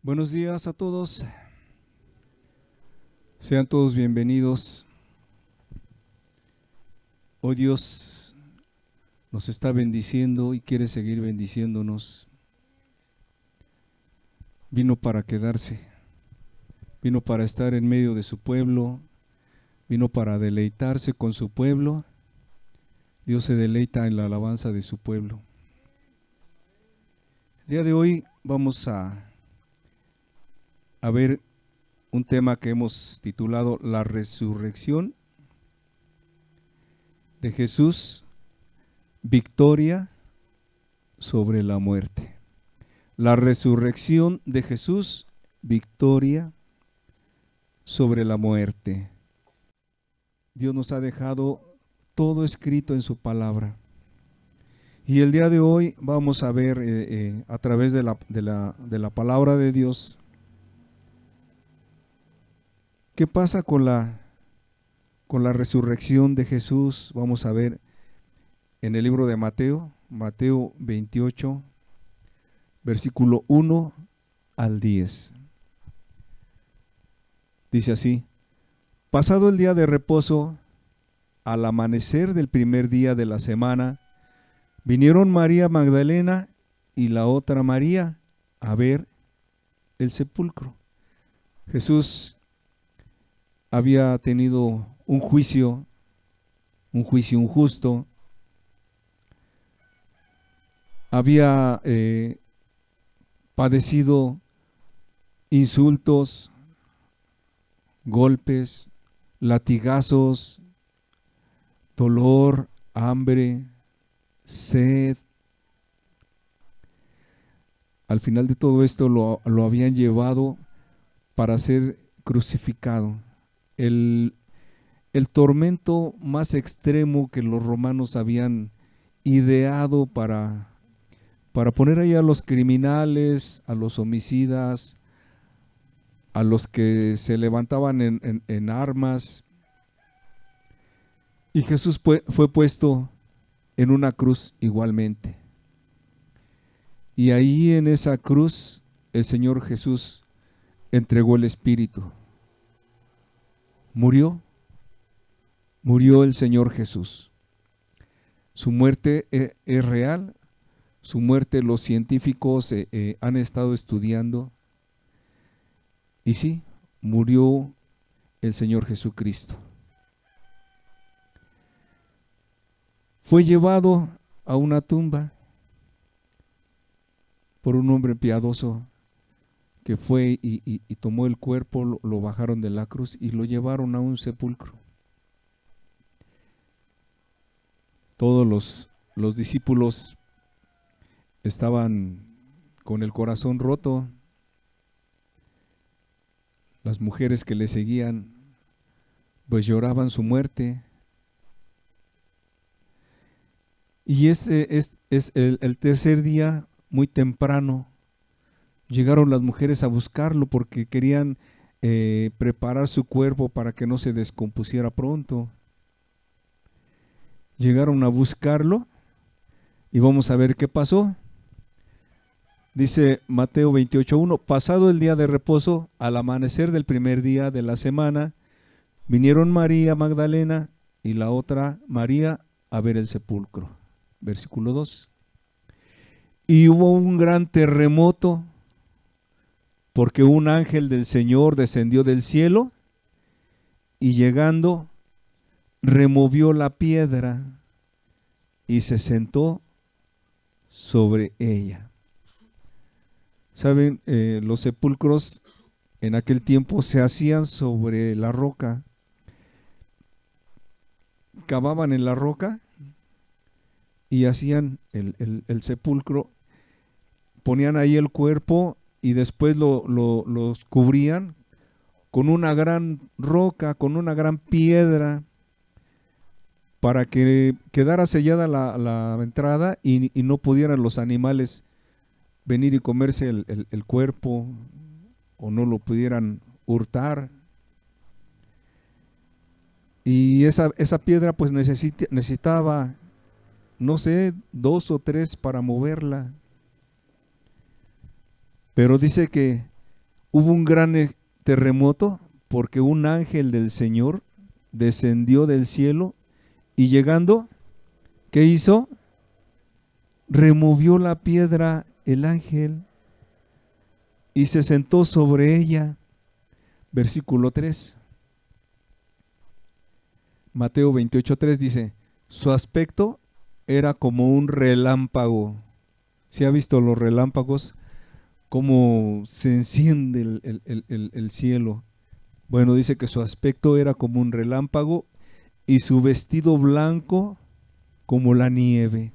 Buenos días a todos, sean todos bienvenidos. Hoy Dios nos está bendiciendo y quiere seguir bendiciéndonos. Vino para quedarse, vino para estar en medio de su pueblo, vino para deleitarse con su pueblo. Dios se deleita en la alabanza de su pueblo. El día de hoy vamos a ver un tema que hemos titulado La resurrección de Jesús, victoria sobre la muerte. La resurrección de Jesús, victoria sobre la muerte. Dios nos ha dejado todo escrito en su palabra. Y el día de hoy vamos a ver a través de la palabra de Dios, ¿qué pasa con la resurrección de Jesús? Vamos a ver en el libro de Mateo 28, versículo 1 al 10. Dice así: pasado el día de reposo, al amanecer del primer día de la semana, vinieron María Magdalena y la otra María a ver el sepulcro. Jesús había tenido un juicio injusto, había padecido insultos, golpes, latigazos, dolor, hambre, sed. Al final de todo esto lo habían llevado para ser crucificado. El tormento más extremo que los romanos habían ideado para poner ahí a los criminales, a los homicidas, a los que se levantaban en armas. Y Jesús fue puesto en una cruz igualmente. Y ahí en esa cruz el Señor Jesús entregó el Espíritu. Murió el Señor Jesús. Su muerte es real. Su muerte los científicos han estado estudiando. Y sí, murió el Señor Jesucristo. Fue llevado a una tumba por un hombre piadoso que fue y tomó el cuerpo, lo bajaron de la cruz y lo llevaron a un sepulcro. Todos los discípulos estaban con el corazón roto. Las mujeres que le seguían pues lloraban su muerte. Y ese es el tercer día, muy temprano, llegaron las mujeres a buscarlo porque querían preparar su cuerpo para que no se descompusiera pronto. Llegaron a buscarlo y vamos a ver qué pasó. Dice Mateo 28:1: pasado el día de reposo, al amanecer del primer día de la semana, vinieron María Magdalena y la otra María a ver el sepulcro. Versículo 2: y hubo un gran terremoto, porque un ángel del Señor descendió del cielo y llegando removió la piedra y se sentó sobre ella. Saben, los sepulcros en aquel tiempo se hacían sobre la roca. Cavaban en la roca y hacían el sepulcro, ponían ahí el cuerpo y después los cubrían con una gran roca, con una gran piedra, para que quedara sellada la entrada y no pudieran los animales venir y comerse el cuerpo o no lo pudieran hurtar. Y esa piedra pues necesitaba, no sé, 2 o 3 para moverla. Pero dice que hubo un gran terremoto porque un ángel del Señor descendió del cielo y llegando, ¿qué hizo? Removió la piedra el ángel y se sentó sobre ella. Versículo 3. Mateo 28:3 dice, su aspecto era como un relámpago. ¿Se ha visto los relámpagos? Cómo se enciende el cielo. Bueno, dice que su aspecto era como un relámpago y su vestido blanco como la nieve.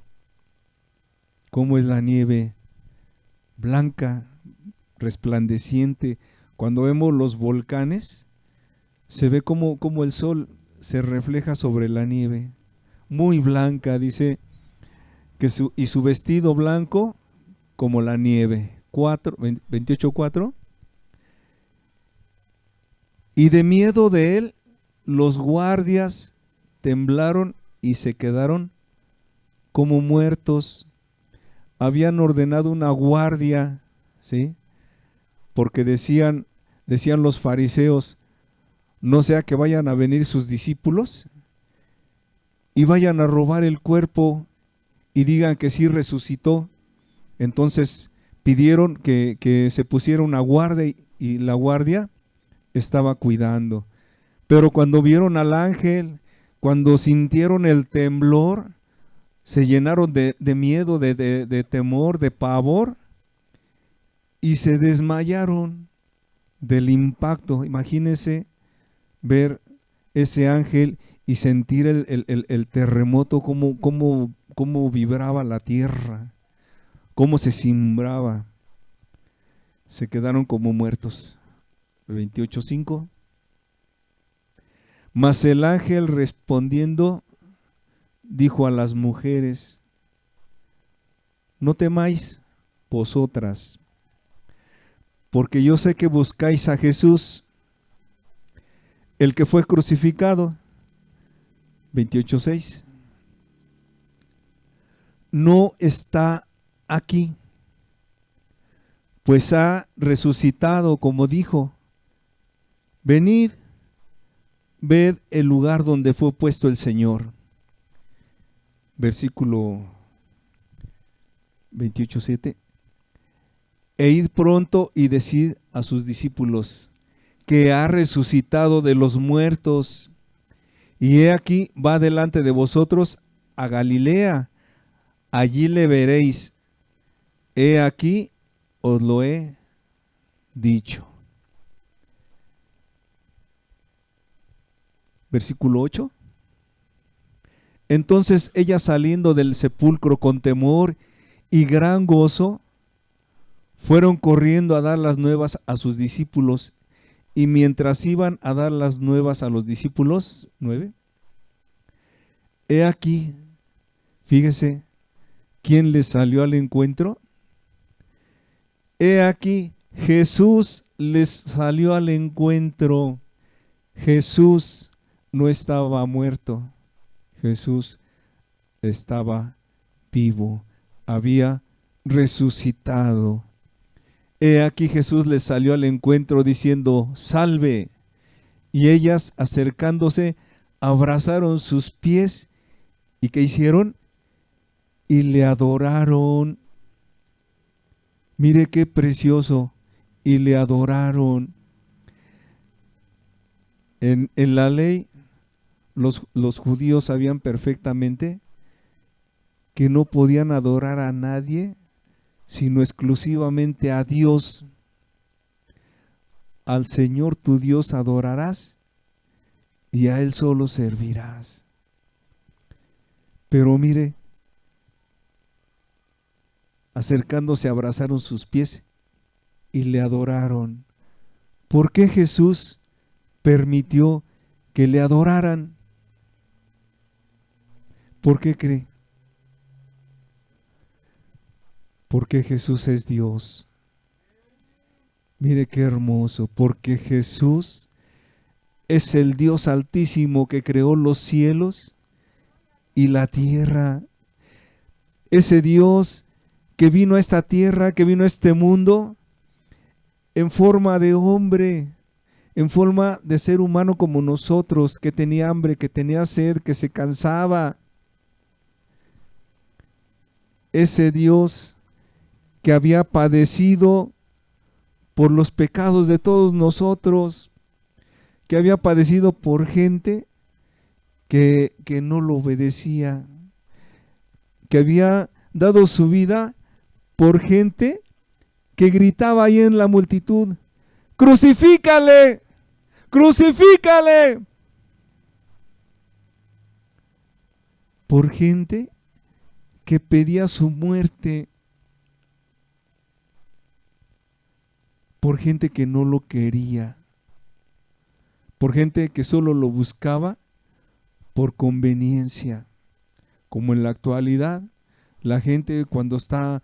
¿Cómo es la nieve? Blanca, resplandeciente. Cuando vemos los volcanes, se ve como el sol se refleja sobre la nieve. Muy blanca, dice, que su vestido blanco como la nieve. 28:4. Y de miedo de él, los guardias temblaron y se quedaron como muertos. Habían ordenado una guardia, ¿sí? Porque decían los fariseos, no sea que vayan a venir sus discípulos y vayan a robar el cuerpo y digan que sí resucitó. Entonces pidieron que se pusiera una guardia y la guardia estaba cuidando. Pero cuando vieron al ángel, cuando sintieron el temblor, se llenaron de miedo, de temor, de pavor y se desmayaron del impacto. Imagínense ver ese ángel y sentir el terremoto, cómo vibraba la tierra, cómo se cimbraba. Se quedaron como muertos. 28:5. Mas el ángel respondiendo dijo a las mujeres, no temáis vosotras, porque yo sé que buscáis a Jesús, el que fue crucificado. 28:6. No está aquí, pues ha resucitado como dijo. Venid, ved el lugar donde fue puesto el Señor. Versículo 28:7. E id pronto y decid a sus discípulos que ha resucitado de los muertos, y he aquí va delante de vosotros a Galilea, allí le veréis. He aquí os lo he dicho. Versículo 8. Entonces ellas saliendo del sepulcro con temor y gran gozo, fueron corriendo a dar las nuevas a sus discípulos, y mientras iban a dar las nuevas a los discípulos, 9, he aquí, fíjese, ¿quién les salió al encuentro? He aquí, Jesús les salió al encuentro. Jesús no estaba muerto, Jesús estaba vivo, había resucitado. He aquí Jesús les salió al encuentro diciendo, salve. Y ellas acercándose abrazaron sus pies. ¿Y qué hicieron? Y le adoraron. Mire qué precioso. Y le adoraron. En la ley, los judíos sabían perfectamente que no podían adorar a nadie, sino exclusivamente a Dios. Al Señor tu Dios adorarás y a Él solo servirás. Pero mire, acercándose abrazaron sus pies y le adoraron. ¿Por qué Jesús permitió que le adoraran? ¿Por qué cree? Porque Jesús es Dios. Mire qué hermoso, porque Jesús es el Dios altísimo que creó los cielos y la tierra. Ese Dios que vino a esta tierra, que vino a este mundo, en forma de hombre, en forma de ser humano como nosotros, que tenía hambre, que tenía sed, que se cansaba. Ese Dios que había padecido por los pecados de todos nosotros, que había padecido por gente que no lo obedecía, que había dado su vida por gente que gritaba ahí en la multitud: ¡crucifícale! ¡Crucifícale! Por gente que pedía su muerte, por gente que no lo quería, por gente que solo lo buscaba por conveniencia. Como en la actualidad, la gente cuando está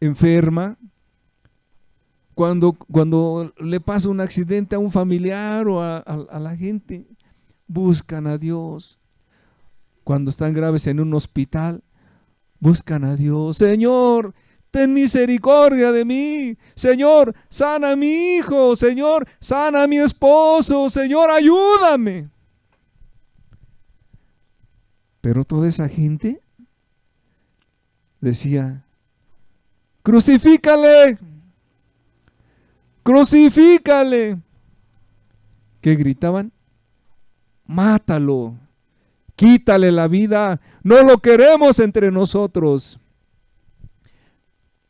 enferma, cuando le pasa un accidente a un familiar o a la gente, buscan a Dios. Cuando están graves en un hospital, buscan a Dios. Señor, ten misericordia de mí. Señor, sana a mi hijo. Señor, sana a mi esposo. Señor, ayúdame. Pero toda esa gente decía: crucifícale, crucifícale. ¿Qué gritaban? Mátalo, quítale la vida, no lo queremos entre nosotros.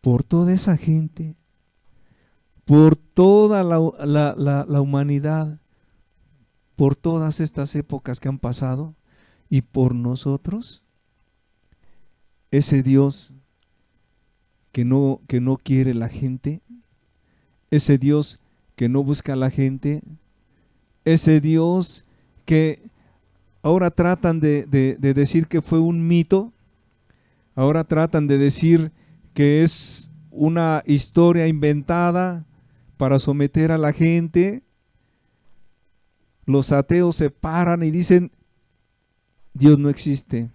Por toda esa gente, por toda la humanidad, por todas estas épocas que han pasado, y por nosotros, ese Dios que no quiere la gente, ese Dios que no busca a la gente, ese Dios que ahora tratan de decir que fue un mito, ahora tratan de decir que es una historia inventada para someter a la gente. Los ateos se paran y dicen: Dios no existe.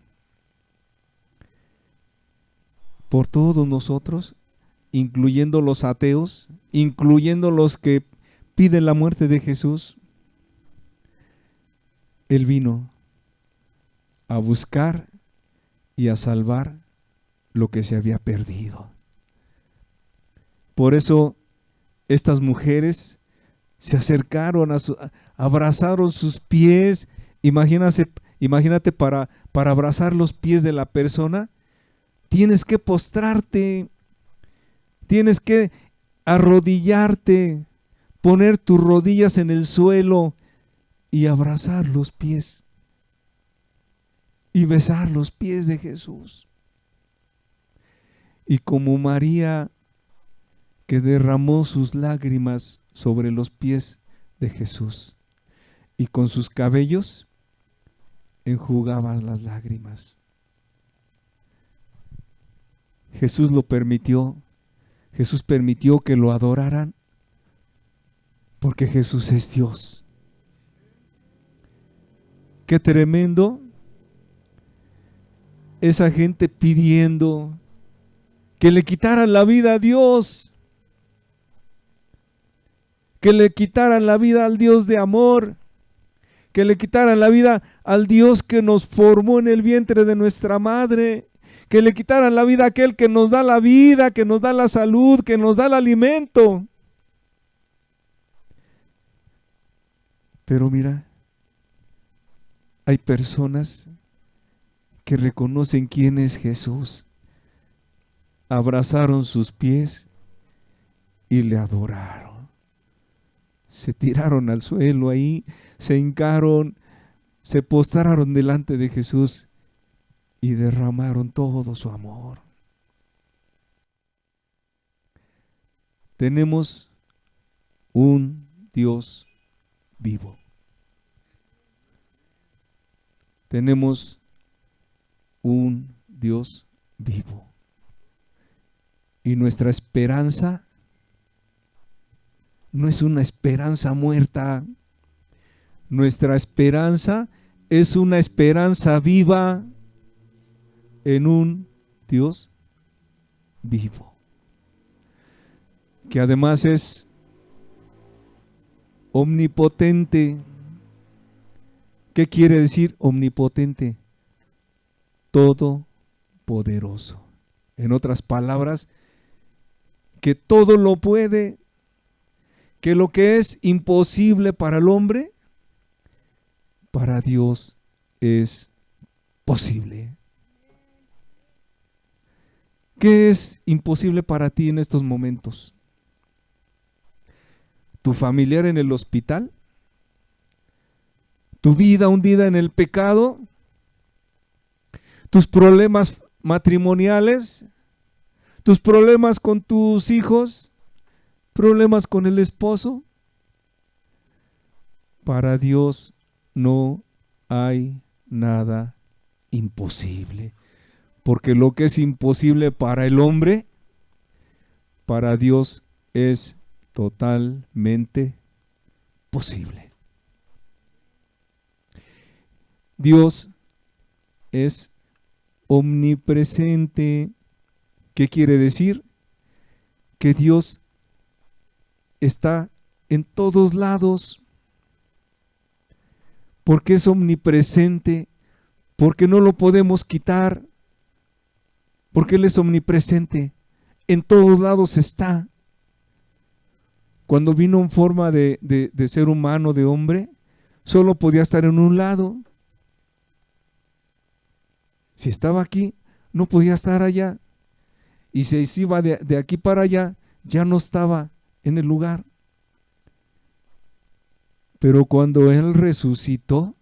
Por todos nosotros, incluyendo los ateos, incluyendo los que piden la muerte de Jesús, Él vino a buscar y a salvar lo que se había perdido. Por eso estas mujeres se acercaron, abrazaron sus pies. Imagínate para abrazar los pies de la persona, tienes que postrarte, tienes que arrodillarte, poner tus rodillas en el suelo y abrazar los pies y besar los pies de Jesús. Y como María, que derramó sus lágrimas sobre los pies de Jesús y con sus cabellos enjugaba las lágrimas. Jesús lo permitió. Jesús permitió que lo adoraran porque Jesús es Dios. Qué tremendo esa gente pidiendo que le quitaran la vida a Dios, que le quitaran la vida al Dios de amor, que le quitaran la vida al Dios que nos formó en el vientre de nuestra madre, que le quitaran la vida a aquel que nos da la vida, que nos da la salud, que nos da el alimento. Pero mira, hay personas que reconocen quién es Jesús, abrazaron sus pies y le adoraron. Se tiraron al suelo ahí, se hincaron, se postraron delante de Jesús y derramaron todo su amor. Tenemos un Dios vivo. Tenemos un Dios vivo. Y nuestra esperanza no es una esperanza muerta. Nuestra esperanza es una esperanza viva en un Dios vivo, que además es omnipotente. ¿Qué quiere decir omnipotente? Todopoderoso. En otras palabras, que todo lo puede, que lo que es imposible para el hombre, para Dios es posible. ¿Qué es imposible para ti en estos momentos? ¿Tu familiar en el hospital? ¿Tu vida hundida en el pecado? ¿Tus problemas matrimoniales? ¿Tus problemas con tus hijos? ¿Problemas con el esposo? Para Dios no hay nada imposible, porque lo que es imposible para el hombre, para Dios es totalmente posible. Dios es omnipresente. ¿Qué quiere decir? Que Dios está en todos lados. Porque es omnipresente, porque no lo podemos quitar, porque Él es omnipresente, en todos lados está. Cuando vino en forma de ser humano, de hombre, solo podía estar en un lado. Si estaba aquí, no podía estar allá. Y si se iba de aquí para allá, ya no estaba en el lugar. Pero cuando Él resucitó,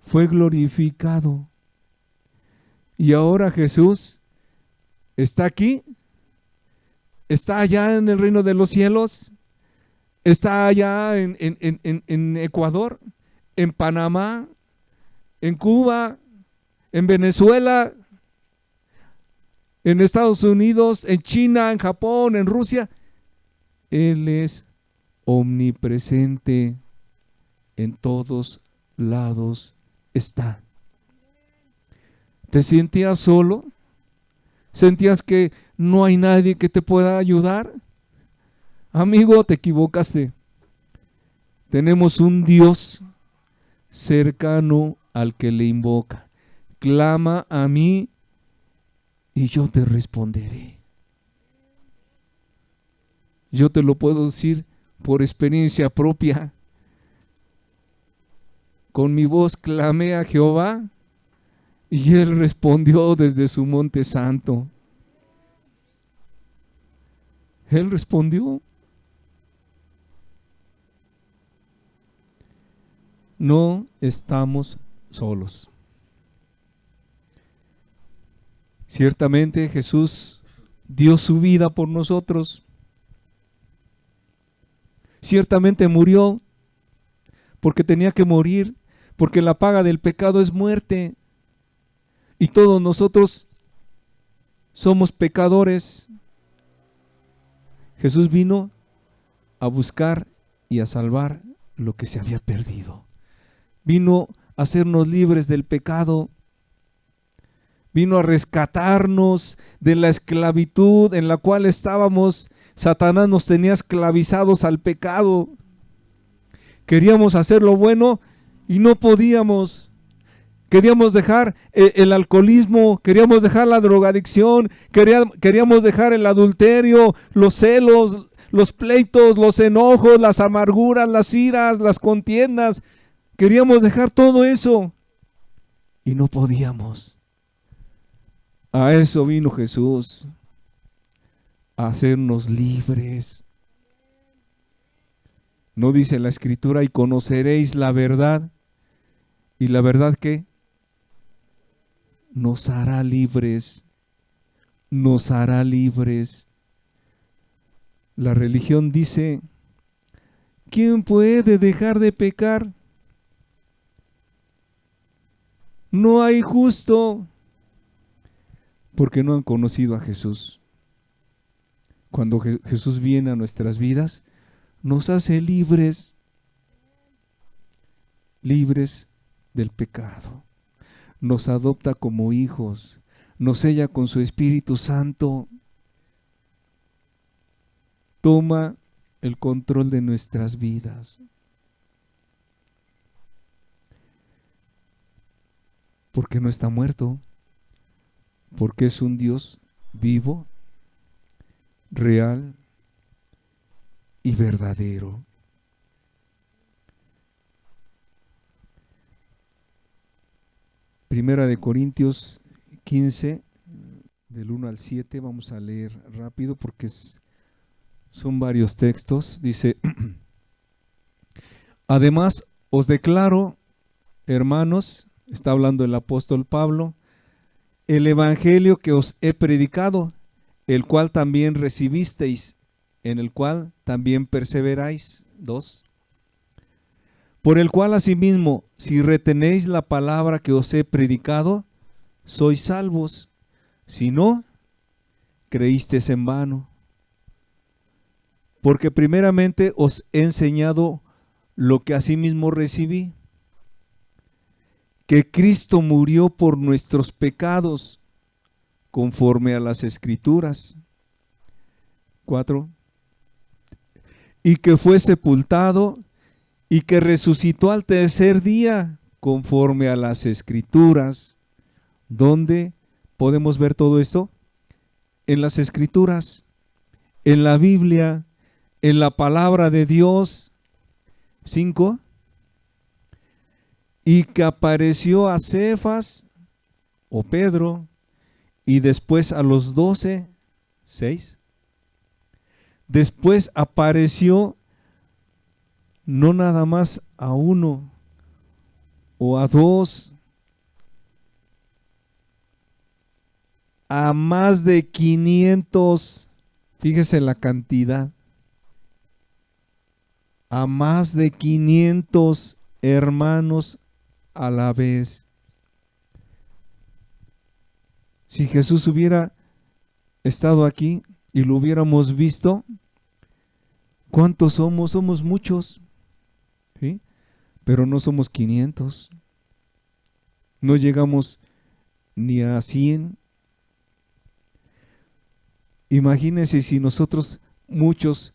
fue glorificado. Y ahora Jesús está aquí, está allá en el reino de los cielos, está allá en Ecuador, en Panamá, en Cuba, en Venezuela, en Estados Unidos, en China, en Japón, en Rusia. Él es omnipresente, en todos lados está. ¿Te sentías solo? ¿Sentías que no hay nadie que te pueda ayudar? Amigo, te equivocaste. Tenemos un Dios cercano al que le invoca. Clama a mí y yo te responderé. Yo te lo puedo decir por experiencia propia. Con mi voz clamé a Jehová y Él respondió desde su monte santo. Él respondió. No estamos solos. Ciertamente Jesús dio su vida por nosotros. Ciertamente murió porque tenía que morir, porque la paga del pecado es muerte. Y todos nosotros somos pecadores. Jesús vino a buscar y a salvar lo que se había perdido. Vino a hacernos libres del pecado. Vino a rescatarnos de la esclavitud en la cual estábamos. Satanás nos tenía esclavizados al pecado. Queríamos hacer lo bueno y no podíamos. Queríamos dejar el alcoholismo, queríamos dejar la drogadicción, queríamos dejar el adulterio, los celos, los pleitos, los enojos, las amarguras, las iras, las contiendas. Queríamos dejar todo eso y no podíamos. A eso vino Jesús, a hacernos libres. ¿No dice la Escritura: y conoceréis la verdad? ¿Y la verdad qué? Nos hará libres. Nos hará libres. La religión dice: ¿quién puede dejar de pecar? No hay justo. Porque no han conocido a Jesús. Cuando Jesús viene a nuestras vidas, nos hace libres, libres del pecado. Nos adopta como hijos, nos sella con su Espíritu Santo. Toma el control de nuestras vidas. Porque no está muerto, porque es un Dios vivo, real y verdadero. Primera de Corintios 15, del 1 al 7, vamos a leer rápido porque son varios textos. Dice, además os declaro, hermanos, está hablando el apóstol Pablo, el evangelio que os he predicado, el cual también recibisteis, en el cual también perseveráis. 2. Por el cual asimismo, si retenéis la palabra que os he predicado, sois salvos. Si no, creísteis en vano. Porque primeramente os he enseñado lo que asimismo recibí, que Cristo murió por nuestros pecados, conforme a las Escrituras. 4. Y que fue sepultado y que resucitó al tercer día, conforme a las Escrituras. ¿Dónde podemos ver todo esto? En las Escrituras, en la Biblia, en la palabra de Dios. 5. Y que apareció a Cefas o Pedro y después a los 12. 6. Después apareció no nada más a uno o a dos, a más de 500, fíjese la cantidad, a más de 500 hermanos a la vez. Si Jesús hubiera estado aquí y lo hubiéramos visto, ¿cuántos somos? Somos muchos, ¿sí? Pero no somos 500. No llegamos ni a 100. Imagínense si nosotros, muchos,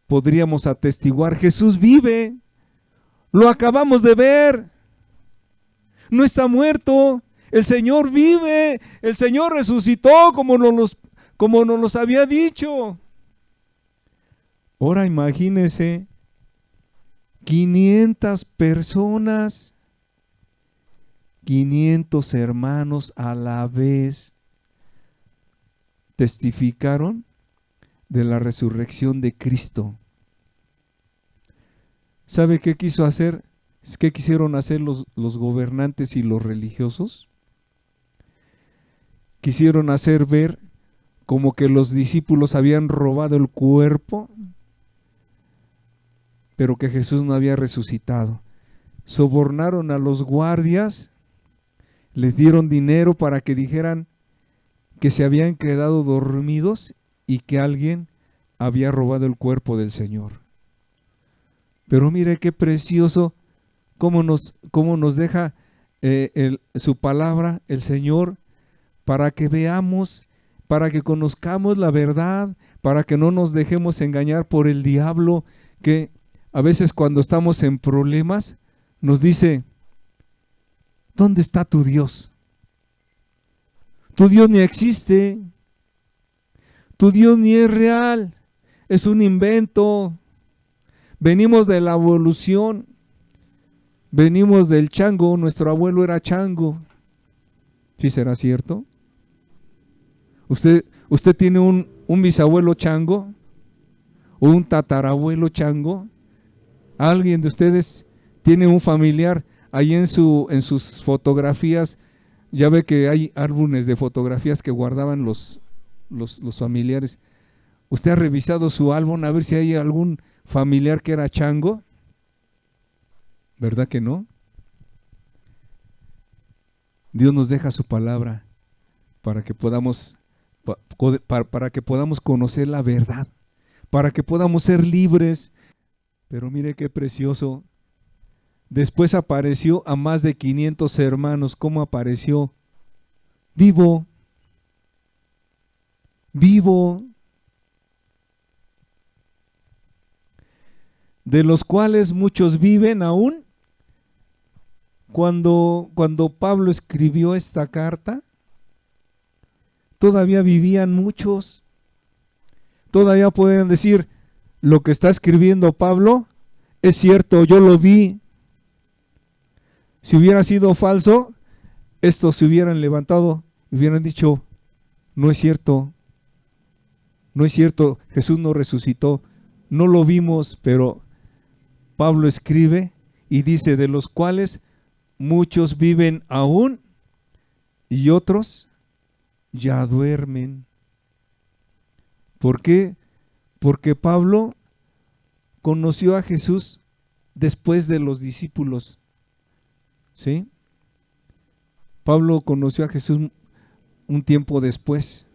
podríamos atestiguar, Jesús vive, lo acabamos de ver, no está muerto, el Señor vive, el Señor resucitó como nos los había dicho. Ahora imagínense 500 personas, 500 hermanos a la vez testificaron de la resurrección de Cristo. ¿Sabe qué quiso hacer? ¿Qué quisieron hacer los gobernantes y los religiosos? Quisieron hacer ver como que los discípulos habían robado el cuerpo, pero que Jesús no había resucitado. Sobornaron a los guardias, les dieron dinero para que dijeran que se habían quedado dormidos y que alguien había robado el cuerpo del Señor. Pero mire qué precioso, cómo nos deja su palabra, el Señor, para que veamos, para que conozcamos la verdad, para que no nos dejemos engañar por el diablo, que a veces cuando estamos en problemas nos dice, ¿dónde está tu Dios? Tu Dios ni existe, tu Dios ni es real, es un invento. Venimos de la evolución, venimos del chango, nuestro abuelo era chango. ¿Sí será cierto? ¿Usted tiene un bisabuelo chango o un tatarabuelo chango? ¿Alguien de ustedes tiene un familiar ahí en sus fotografías? Ya ve que hay álbumes de fotografías que guardaban los familiares. ¿Usted ha revisado su álbum a ver si hay algún familiar que era chango? ¿Verdad que no? Dios nos deja su palabra para que podamos conocer la verdad, para que podamos ser libres. Pero mire qué precioso. Después apareció a más de 500 hermanos. ¿Cómo apareció? Vivo. Vivo. de los cuales muchos viven aún. Cuando Pablo escribió esta carta, todavía vivían muchos. Todavía pueden decir, lo que está escribiendo Pablo es cierto, yo lo vi. Si hubiera sido falso, estos se hubieran levantado y hubieran dicho, no es cierto, no es cierto, Jesús no resucitó, no lo vimos, pero Pablo escribe y dice, de los cuales muchos viven aún y otros ya duermen. ¿Por qué? Porque Pablo conoció a Jesús después de los discípulos. ¿Sí? Pablo conoció a Jesús un tiempo después.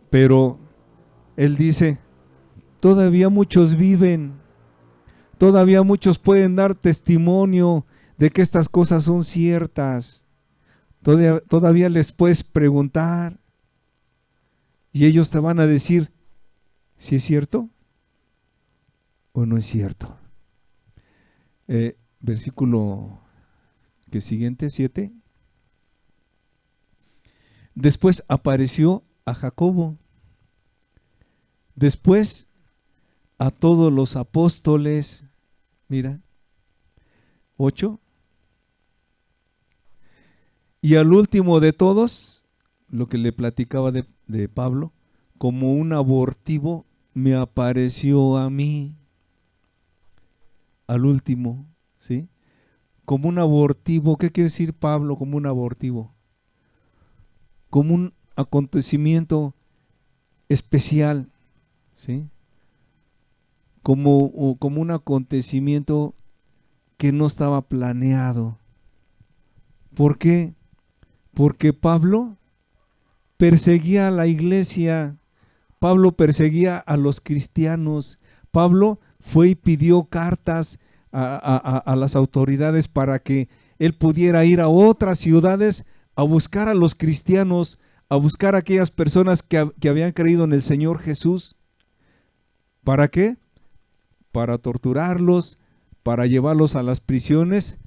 Pero él dice, todavía muchos viven, todavía muchos pueden dar testimonio de que estas cosas son ciertas. Todavía les puedes preguntar y ellos te van a decir si es cierto o no es cierto. Versículo que siguiente, 7. Después apareció a Jacobo, después a todos los apóstoles. Mira, 8. Y al último de todos, lo que le platicaba de Pablo, como un abortivo me apareció a mí. Al último, ¿sí? Como un abortivo. ¿Qué quiere decir Pablo como un abortivo? Como un acontecimiento especial, ¿sí? Como un acontecimiento que no estaba planeado. ¿Por qué? Porque Pablo perseguía a la iglesia, Pablo perseguía a los cristianos, Pablo fue y pidió cartas a las autoridades para que él pudiera ir a otras ciudades a buscar a los cristianos, a buscar a aquellas personas que habían creído en el Señor Jesús. ¿Para qué? Para torturarlos, para llevarlos a las prisiones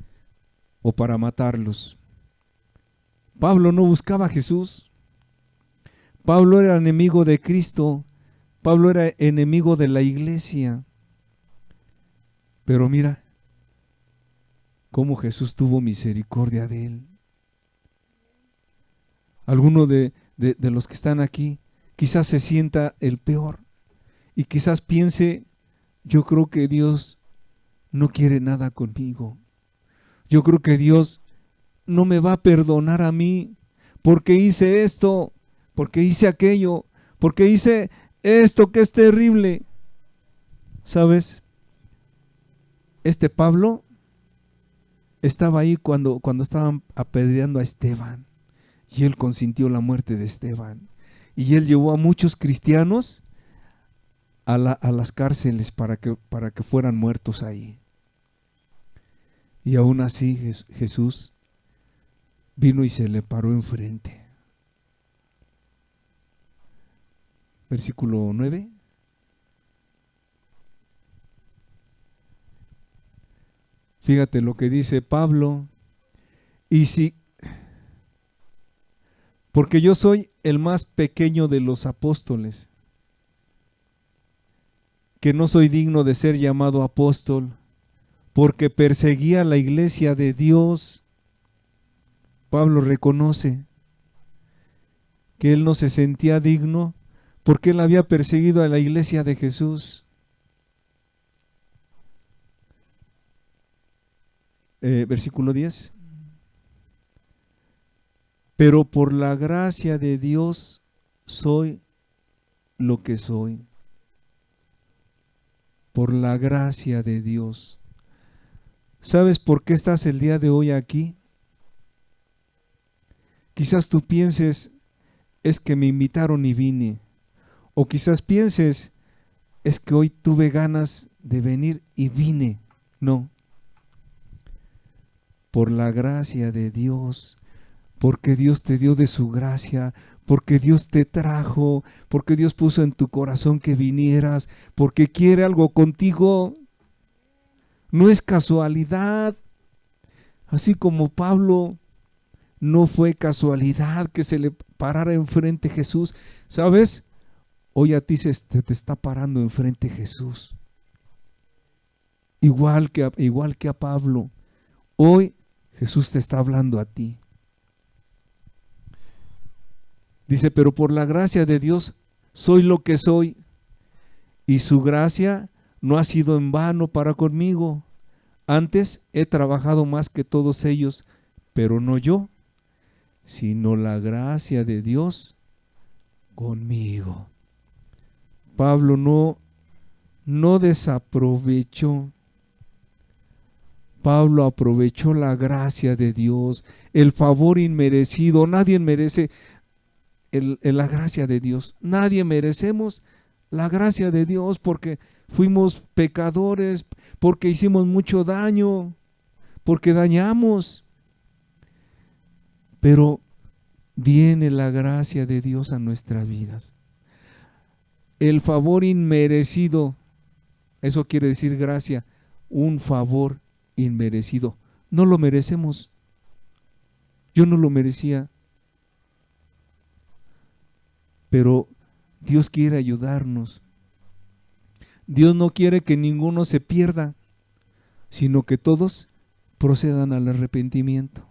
o para matarlos. Pablo no buscaba a Jesús. Pablo era enemigo de Cristo. Pablo era enemigo de la iglesia. Pero mira cómo Jesús tuvo misericordia de él. Alguno de los que están aquí quizás se sienta el peor y quizás piense, yo creo que Dios no quiere nada conmigo. Yo creo que Dios no me va a perdonar a mí porque hice esto, porque hice aquello, porque hice esto que es terrible. ¿Sabes? Este Pablo estaba ahí cuando estaban apedreando a Esteban y él consintió la muerte de Esteban y él llevó a muchos cristianos a las cárceles para que fueran muertos ahí. Y aún así Jesús vino y se le paró enfrente. Versículo 9. Fíjate lo que dice Pablo. Y si, porque yo soy el más pequeño de los apóstoles, que no soy digno de ser llamado apóstol, porque perseguía la iglesia de Dios. Pablo reconoce que él no se sentía digno porque él había perseguido a la iglesia de Jesús. Versículo 10. Pero por la gracia de Dios soy lo que soy. Por la gracia de Dios. ¿Sabes por qué estás el día de hoy aquí? Quizás tú pienses, es que me invitaron y vine. O quizás pienses, es que hoy tuve ganas de venir y vine. No. Por la gracia de Dios, porque Dios te dio de su gracia, porque Dios te trajo, porque Dios puso en tu corazón que vinieras, porque quiere algo contigo. No es casualidad. Así como Pablo, no fue casualidad que se le parara enfrente Jesús. ¿Sabes? Hoy a ti se te está parando enfrente Jesús. Igual que a Pablo. Hoy Jesús te está hablando a ti. Dice, pero por la gracia de Dios soy lo que soy, y su gracia no ha sido en vano para conmigo. Antes he trabajado más que todos ellos, pero no yo, sino la gracia de Dios conmigo. Pablo no desaprovechó. Pablo aprovechó la gracia de Dios, el favor inmerecido. Nadie merece la gracia de Dios. Nadie merecemos la gracia de Dios porque fuimos pecadores, porque hicimos mucho daño, porque dañamos. Pero viene la gracia de Dios a nuestras vidas. El favor inmerecido, eso quiere decir gracia, un favor inmerecido. No lo merecemos. Yo no lo merecía. Pero Dios quiere ayudarnos. Dios no quiere que ninguno se pierda, sino que todos procedan al arrepentimiento,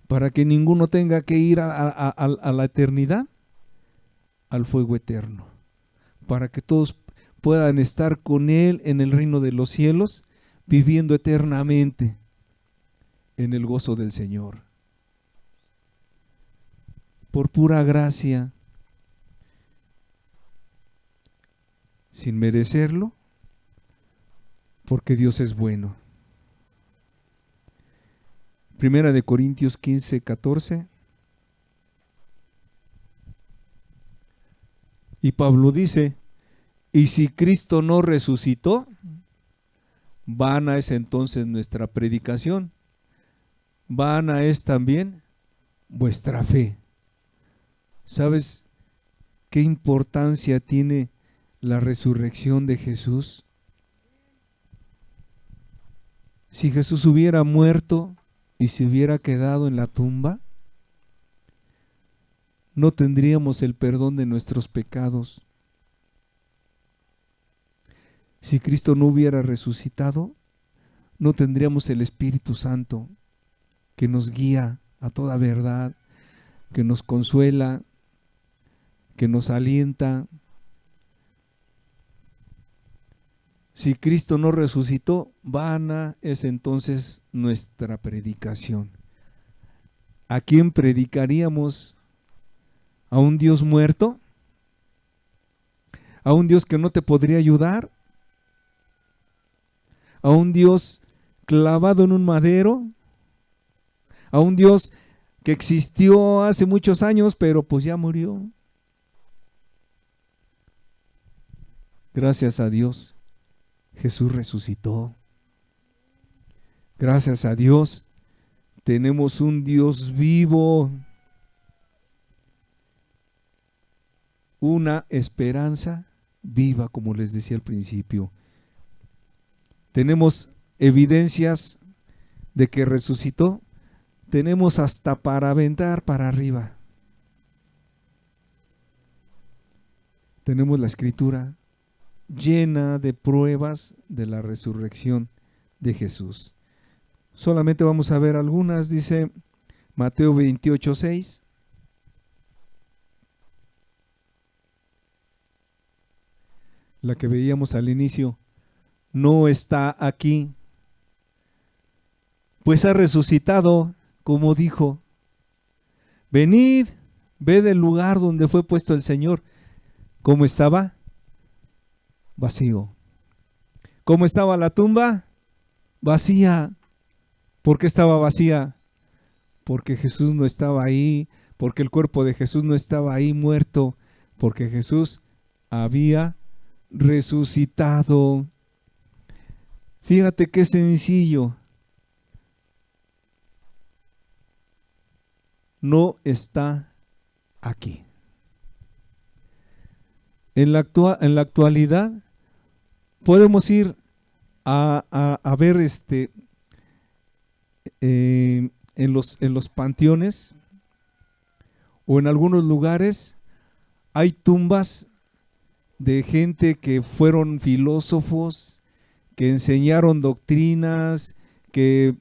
para que ninguno tenga que ir a la eternidad, al fuego eterno, para que todos puedan estar con Él en el reino de los cielos, viviendo eternamente en el gozo del Señor. Por pura gracia, sin merecerlo, porque Dios es bueno. Primera de Corintios 15, 14. Y Pablo dice, y si Cristo no resucitó, vana es entonces nuestra predicación, vana es también vuestra fe. ¿Sabes qué importancia tiene la resurrección de Jesús? Si Jesús hubiera muerto y se hubiera quedado en la tumba, no tendríamos el perdón de nuestros pecados. Si Cristo no hubiera resucitado, no tendríamos el Espíritu Santo que nos guía a toda verdad, que nos consuela, que nos alienta. Si Cristo no resucitó, vana es entonces nuestra predicación. ¿A quién predicaríamos? ¿A un Dios muerto? ¿A un Dios que no te podría ayudar? ¿A un Dios clavado en un madero? ¿A un Dios que existió hace muchos años, pero pues ya murió? Gracias a Dios, Jesús resucitó. Gracias a Dios, tenemos un Dios vivo, una esperanza viva, como les decía al principio. Tenemos evidencias de que resucitó, tenemos hasta para aventar para arriba. Tenemos la Escritura llena de pruebas de la resurrección de Jesús. Solamente vamos a ver algunas. Dice Mateo 28, 6. La que veíamos al inicio. No está aquí, pues ha resucitado, como dijo. Venid, ved el lugar donde fue puesto el Señor. ¿Cómo estaba? Vacío. ¿Cómo estaba la tumba? Vacía. ¿Por qué estaba vacía? Porque Jesús no estaba ahí, porque el cuerpo de Jesús no estaba ahí muerto, porque Jesús había resucitado. Fíjate qué sencillo. No está aquí. En la actualidad podemos ir a ver en los panteones o en algunos lugares hay tumbas de gente que fueron filósofos, que enseñaron doctrinas, que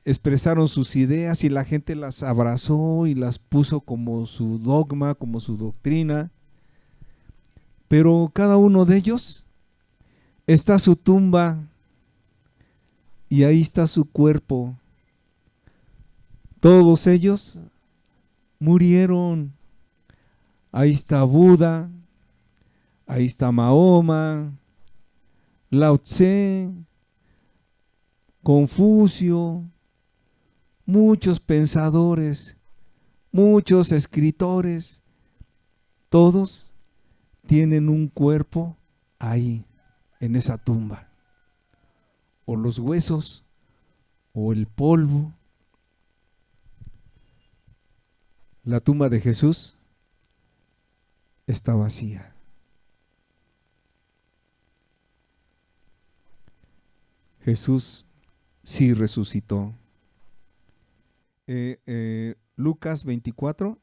expresaron sus ideas y la gente las abrazó y las puso como su dogma, como su doctrina. Pero cada uno de ellos está su tumba y ahí está su cuerpo. Todos ellos murieron. Ahí está Buda, ahí está Mahoma, Lao Tse, Confucio, muchos pensadores, muchos escritores, todos tienen un cuerpo ahí, en esa tumba. O los huesos, o el polvo. La tumba de Jesús está vacía. Jesús sí resucitó. Lucas 24,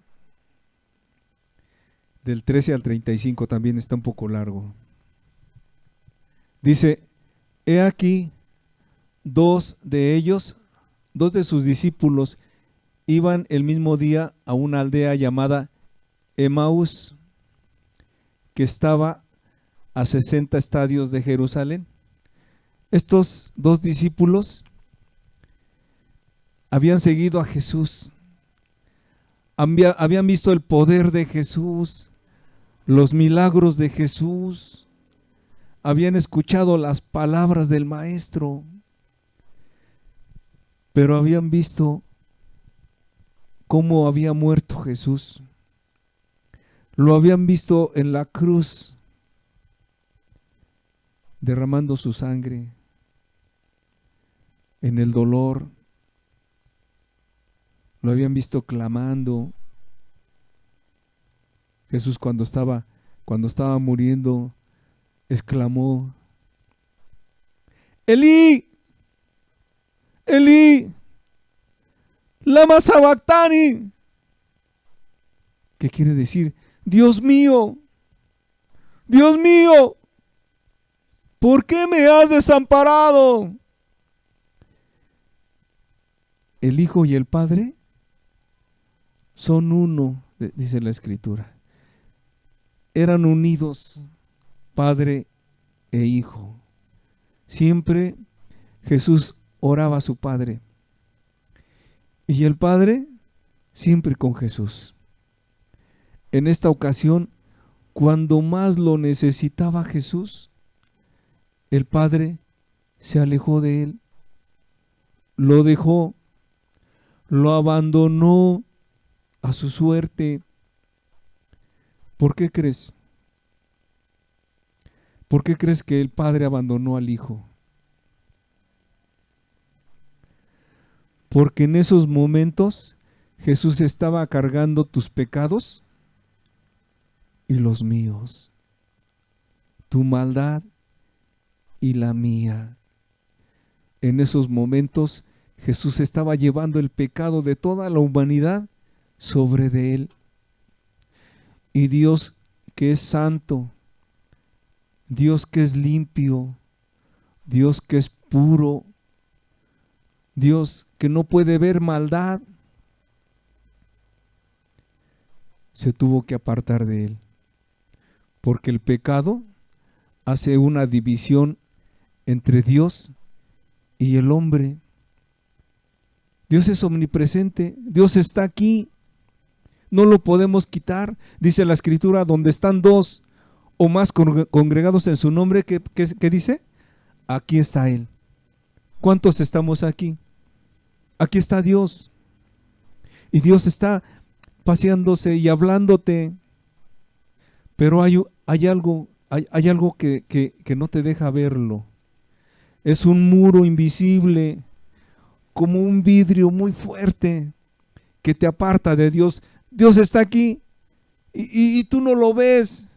del 13 al 35, también está un poco largo. Dice, he aquí, dos de sus discípulos, iban el mismo día a una aldea llamada Emaús, que estaba a 60 estadios de Jerusalén. Estos dos discípulos habían seguido a Jesús, habían visto el poder de Jesús, los milagros de Jesús, habían escuchado las palabras del Maestro, pero habían visto cómo había muerto Jesús. Lo habían visto en la cruz, derramando su sangre, en el dolor. Lo habían visto clamando. Jesús cuando estaba muriendo, exclamó, Elí, Elí, lama sabactani. ¿Qué quiere decir? Dios mío, ¿por qué me has desamparado? El Hijo y el Padre son uno, dice la Escritura. Eran unidos, Padre e Hijo. Siempre Jesús oraba a su Padre y el Padre siempre con Jesús. En esta ocasión, cuando más lo necesitaba Jesús, el Padre se alejó de él, lo dejó, lo abandonó a su suerte. ¿Por qué crees? ¿Por qué crees que el Padre abandonó al Hijo? Porque en esos momentos Jesús estaba cargando tus pecados y los míos, tu maldad y la mía. En esos momentos Jesús estaba llevando el pecado de toda la humanidad sobre de él. Y Dios que es santo, Dios que es limpio, Dios que es puro, Dios que no puede ver maldad, se tuvo que apartar de él. Porque el pecado hace una división entre Dios y el hombre. Dios es omnipresente, Dios está aquí, no lo podemos quitar. Dice la Escritura, donde están dos o más congregados en su nombre, ¿qué dice? Aquí está Él. ¿Cuántos estamos aquí? Aquí está Dios. Y Dios está paseándose y hablándote. Pero hay algo que no te deja verlo. Es un muro invisible, como un vidrio muy fuerte que te aparta de Dios. Dios está aquí, y tú no lo ves.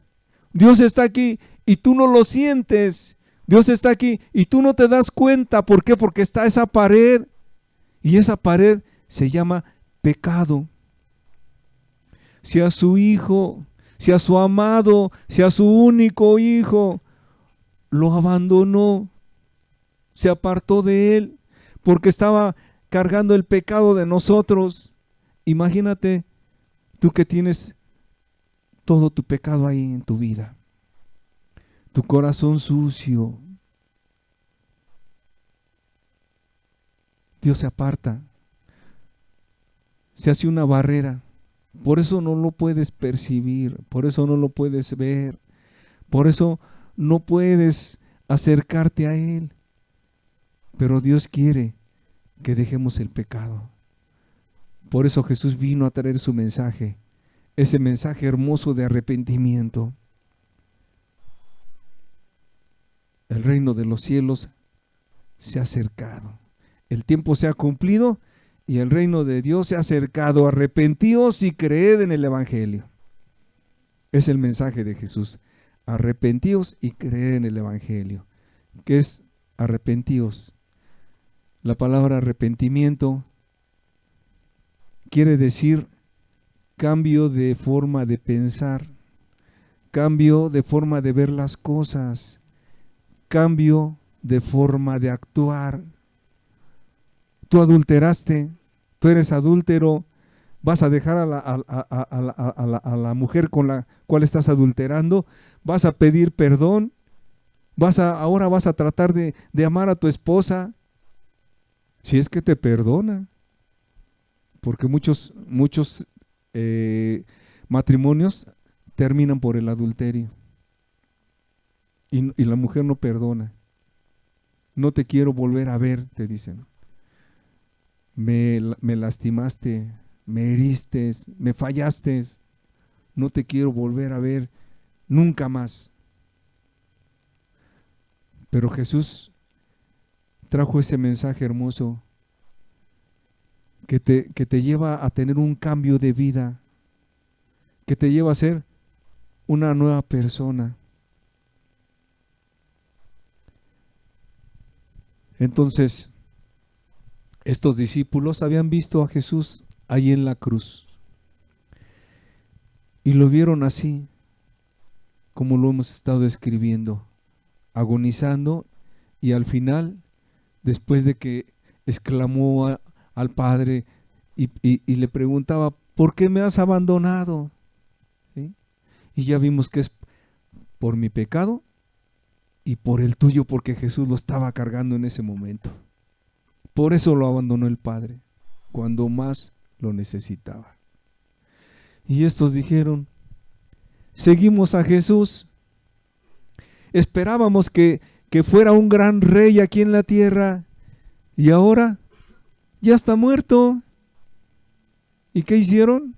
Dios está aquí y tú no lo sientes. Dios está aquí y tú no te das cuenta. ¿Por qué? Porque está esa pared. Y esa pared se llama pecado. Si a su hijo, si a su amado, si a su único hijo lo abandonó, se apartó de él porque estaba cargando el pecado de nosotros. Imagínate tú que tienes todo tu pecado ahí en tu vida, tu corazón sucio. Dios se aparta, se hace una barrera. Por eso no lo puedes percibir, por eso no lo puedes ver, por eso no puedes acercarte a Él. Pero Dios quiere que dejemos el pecado. Por eso Jesús vino a traer su mensaje, ese mensaje hermoso de arrepentimiento. El reino de los cielos se ha acercado. El tiempo se ha cumplido y el reino de Dios se ha acercado. Arrepentíos y creed en el Evangelio. Es el mensaje de Jesús. Arrepentíos y creed en el Evangelio. ¿Qué es arrepentíos? La palabra arrepentimiento quiere decir cambio de forma de pensar, cambio de forma de ver las cosas, cambio de forma de actuar. Tú adulteraste, tú eres adúltero, vas a dejar a la mujer con la cual estás adulterando, vas a pedir perdón, ahora vas a tratar de amar a tu esposa, si es que te perdona, porque muchos matrimonios terminan por el adulterio y la mujer no perdona. No te quiero volver a ver, te dicen. Me lastimaste, me heriste, me fallaste, no te quiero volver a ver nunca más. Pero Jesús trajo ese mensaje hermoso que te lleva a tener un cambio de vida, que te lleva a ser una nueva persona. Entonces, estos discípulos habían visto a Jesús ahí en la cruz y lo vieron así, como lo hemos estado escribiendo, agonizando, y al final, después de que exclamó al Padre y le preguntaba, ¿por qué me has abandonado? ¿Sí? Y ya vimos que es por mi pecado y por el tuyo, porque Jesús lo estaba cargando en ese momento. Por eso lo abandonó el Padre, cuando más lo necesitaba. Y estos dijeron, seguimos a Jesús, esperábamos que fuera un gran rey aquí en la tierra, y ahora ya está muerto. ¿Y qué hicieron?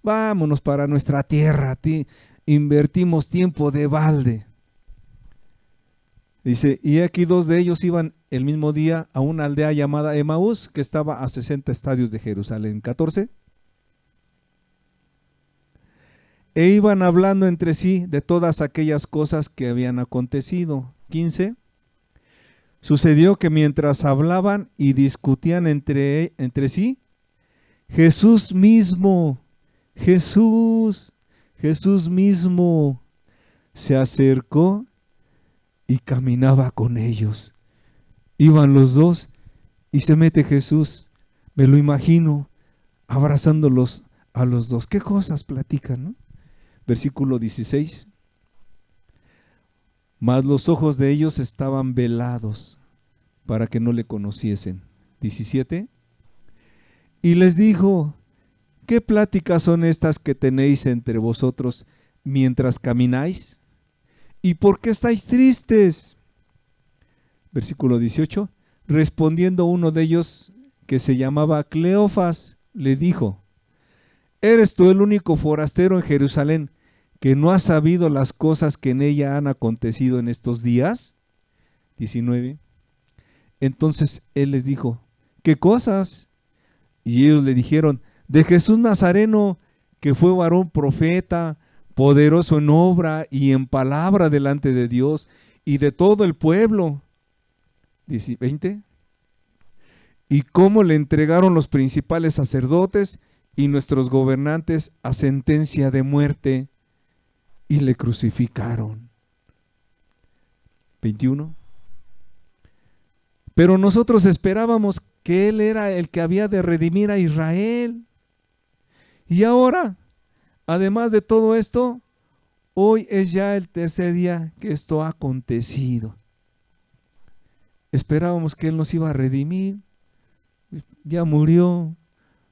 Vámonos para nuestra tierra, invertimos tiempo de balde. Dice, y aquí dos de ellos iban el mismo día a una aldea llamada Emaús, que estaba a 60 estadios de Jerusalén. 14. E iban hablando entre sí de todas aquellas cosas que habían acontecido. 15. Sucedió que mientras hablaban y discutían entre sí, Jesús mismo se acercó y caminaba con ellos. Iban los dos y se mete Jesús, me lo imagino, abrazándolos a los dos. ¿Qué cosas platican, no? Versículo 16. Mas los ojos de ellos estaban velados para que no le conociesen. 17. Y les dijo, ¿qué pláticas son estas que tenéis entre vosotros mientras camináis? ¿Y por qué estáis tristes? Versículo 18. Respondiendo uno de ellos, que se llamaba Cleofas, le dijo, ¿eres tú el único forastero en Jerusalén que no ha sabido las cosas que en ella han acontecido en estos días? 19. Entonces él les dijo, ¿qué cosas? Y ellos le dijeron, de Jesús Nazareno, que fue varón profeta, poderoso en obra y en palabra delante de Dios y de todo el pueblo. 20. Y cómo le entregaron los principales sacerdotes y nuestros gobernantes a sentencia de muerte y le crucificaron. 21. Pero nosotros esperábamos que Él era el que había de redimir a Israel. Y ahora, además de todo esto, hoy es ya el tercer día que esto ha acontecido. Esperábamos que Él nos iba a redimir. Ya murió.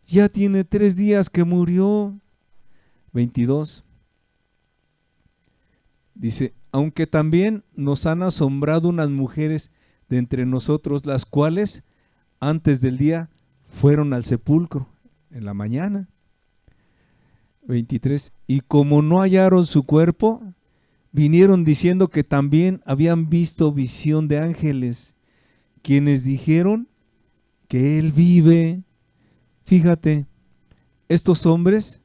Ya tiene 3 días que murió. 22. Dice, aunque también nos han asombrado unas mujeres de entre nosotros, las cuales antes del día fueron al sepulcro en la mañana. 23. Y como no hallaron su cuerpo, vinieron diciendo que también habían visto visión de ángeles, quienes dijeron que Él vive. Fíjate, estos hombres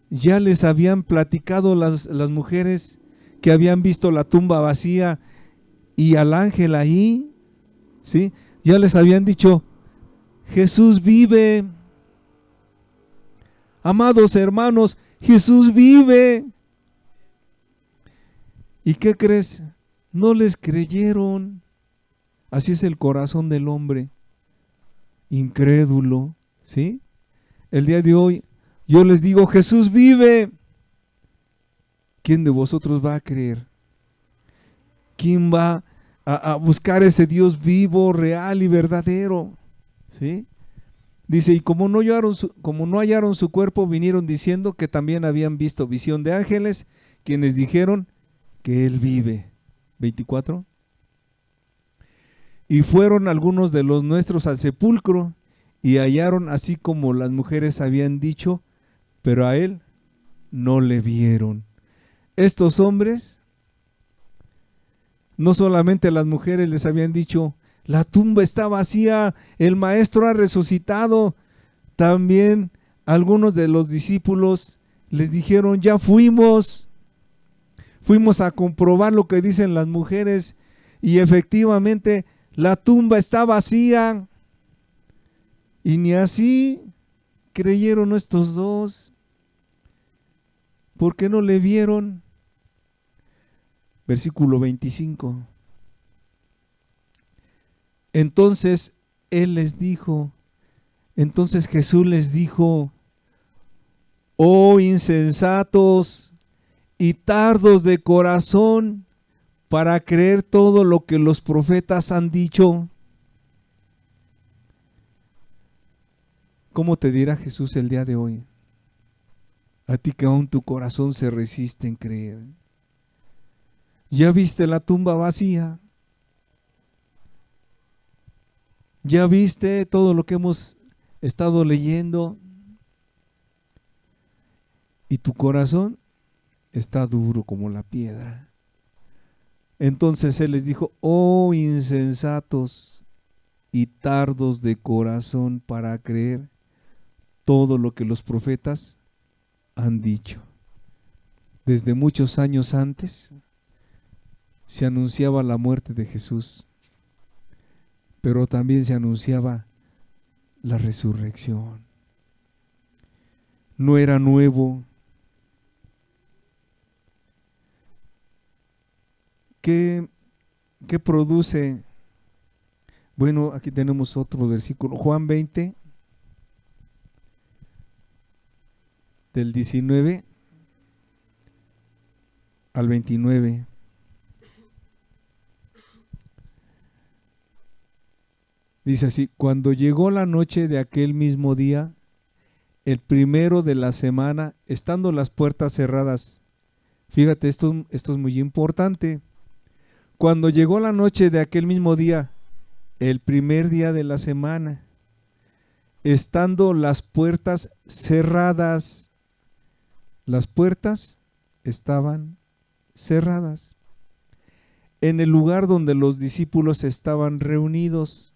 ya les habían platicado las mujeres que habían visto la tumba vacía y al ángel ahí, ¿sí? Ya les habían dicho, Jesús vive. Amados hermanos, Jesús vive. ¿Y qué crees? No les creyeron. Así es el corazón del hombre, incrédulo, ¿sí? El día de hoy yo les digo, Jesús vive. ¿Quién de vosotros va a creer? ¿Quién va a buscar ese Dios vivo, real y verdadero? ¿Sí? Dice, y como no hallaron su cuerpo, vinieron diciendo que también habían visto visión de ángeles, quienes dijeron que Él vive. 24. Y fueron algunos de los nuestros al sepulcro y hallaron así como las mujeres habían dicho, pero a Él no le vieron. Estos hombres, no solamente las mujeres les habían dicho, la tumba está vacía, el maestro ha resucitado. También algunos de los discípulos les dijeron, ya fuimos a comprobar lo que dicen las mujeres y efectivamente la tumba está vacía. Y ni así creyeron estos dos. ¿Por qué no le vieron? Versículo 25. Entonces Jesús les dijo, oh insensatos y tardos de corazón para creer todo lo que los profetas han dicho. ¿Cómo te dirá Jesús el día de hoy? A ti que aún tu corazón se resiste en creer. ¿Ya viste la tumba vacía? ¿Ya viste todo lo que hemos estado leyendo? Y tu corazón está duro como la piedra. Entonces Él les dijo, oh insensatos y tardos de corazón para creer todo lo que los profetas han dicho. Desde muchos años antes se anunciaba la muerte de Jesús, pero también se anunciaba la resurrección. No era nuevo. ¿Qué produce? Bueno, aquí tenemos otro versículo, Juan 20, del 19 al 29. Dice así, cuando llegó la noche de aquel mismo día, el primero de la semana, estando las puertas cerradas. Fíjate, esto es muy importante. Cuando llegó la noche de aquel mismo día, el primer día de la semana, estando las puertas cerradas, las puertas estaban cerradas, en el lugar donde los discípulos estaban reunidos.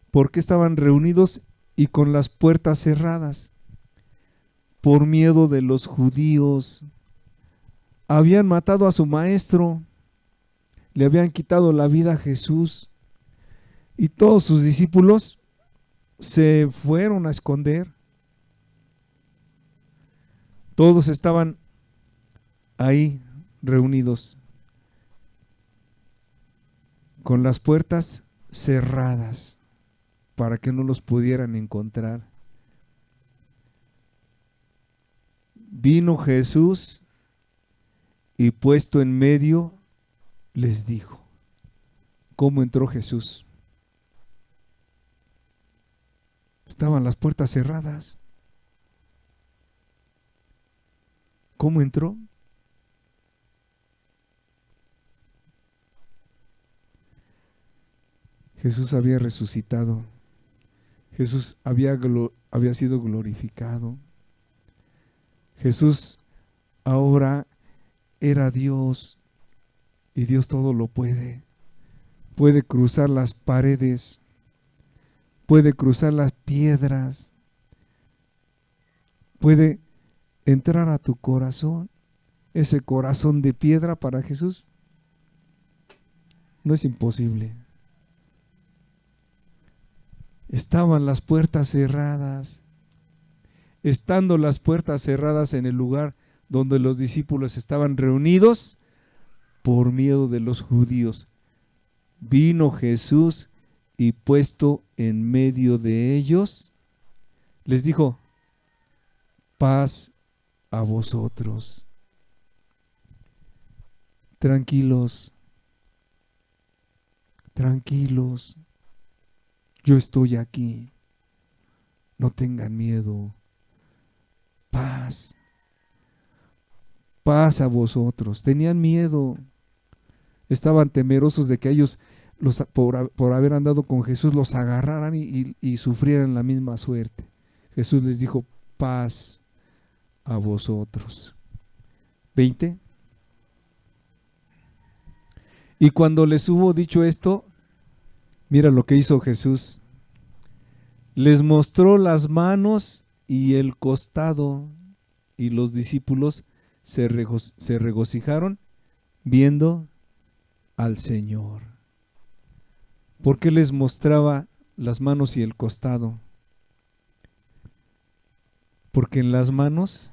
¿Por qué estaban reunidos y con las puertas cerradas? por miedo de los judíos. Habían matado a su maestro, le habían quitado la vida a Jesús, y todos sus discípulos se fueron a esconder. Todos estaban ahí reunidos, con las puertas cerradas, para que no los pudieran encontrar. Vino Jesús y puesto en medio les dijo. ¿Cómo entró Jesús? Estaban las puertas cerradas. ¿Cómo entró? Jesús había resucitado. Jesús había sido glorificado. Jesús ahora era Dios, y Dios todo lo puede. Puede cruzar las paredes, puede cruzar las piedras, puede entrar a tu corazón. Ese corazón de piedra para Jesús no es imposible. Estaban las puertas cerradas. Estando las puertas cerradas en el lugar donde los discípulos estaban reunidos, por miedo de los judíos, vino Jesús y puesto en medio de ellos, les dijo: paz a vosotros. Tranquilos, tranquilos, yo estoy aquí, no tengan miedo. Paz, paz a vosotros. Tenían miedo, estaban temerosos de que ellos, por haber andado con Jesús, los agarraran y sufrieran la misma suerte. Jesús les dijo: paz a vosotros. 20. Y cuando les hubo dicho esto, mira lo que hizo Jesús. Les mostró las manos y el costado, y los discípulos se regocijaron viendo al Señor. ¿Por qué les mostraba las manos y el costado? Porque en las manos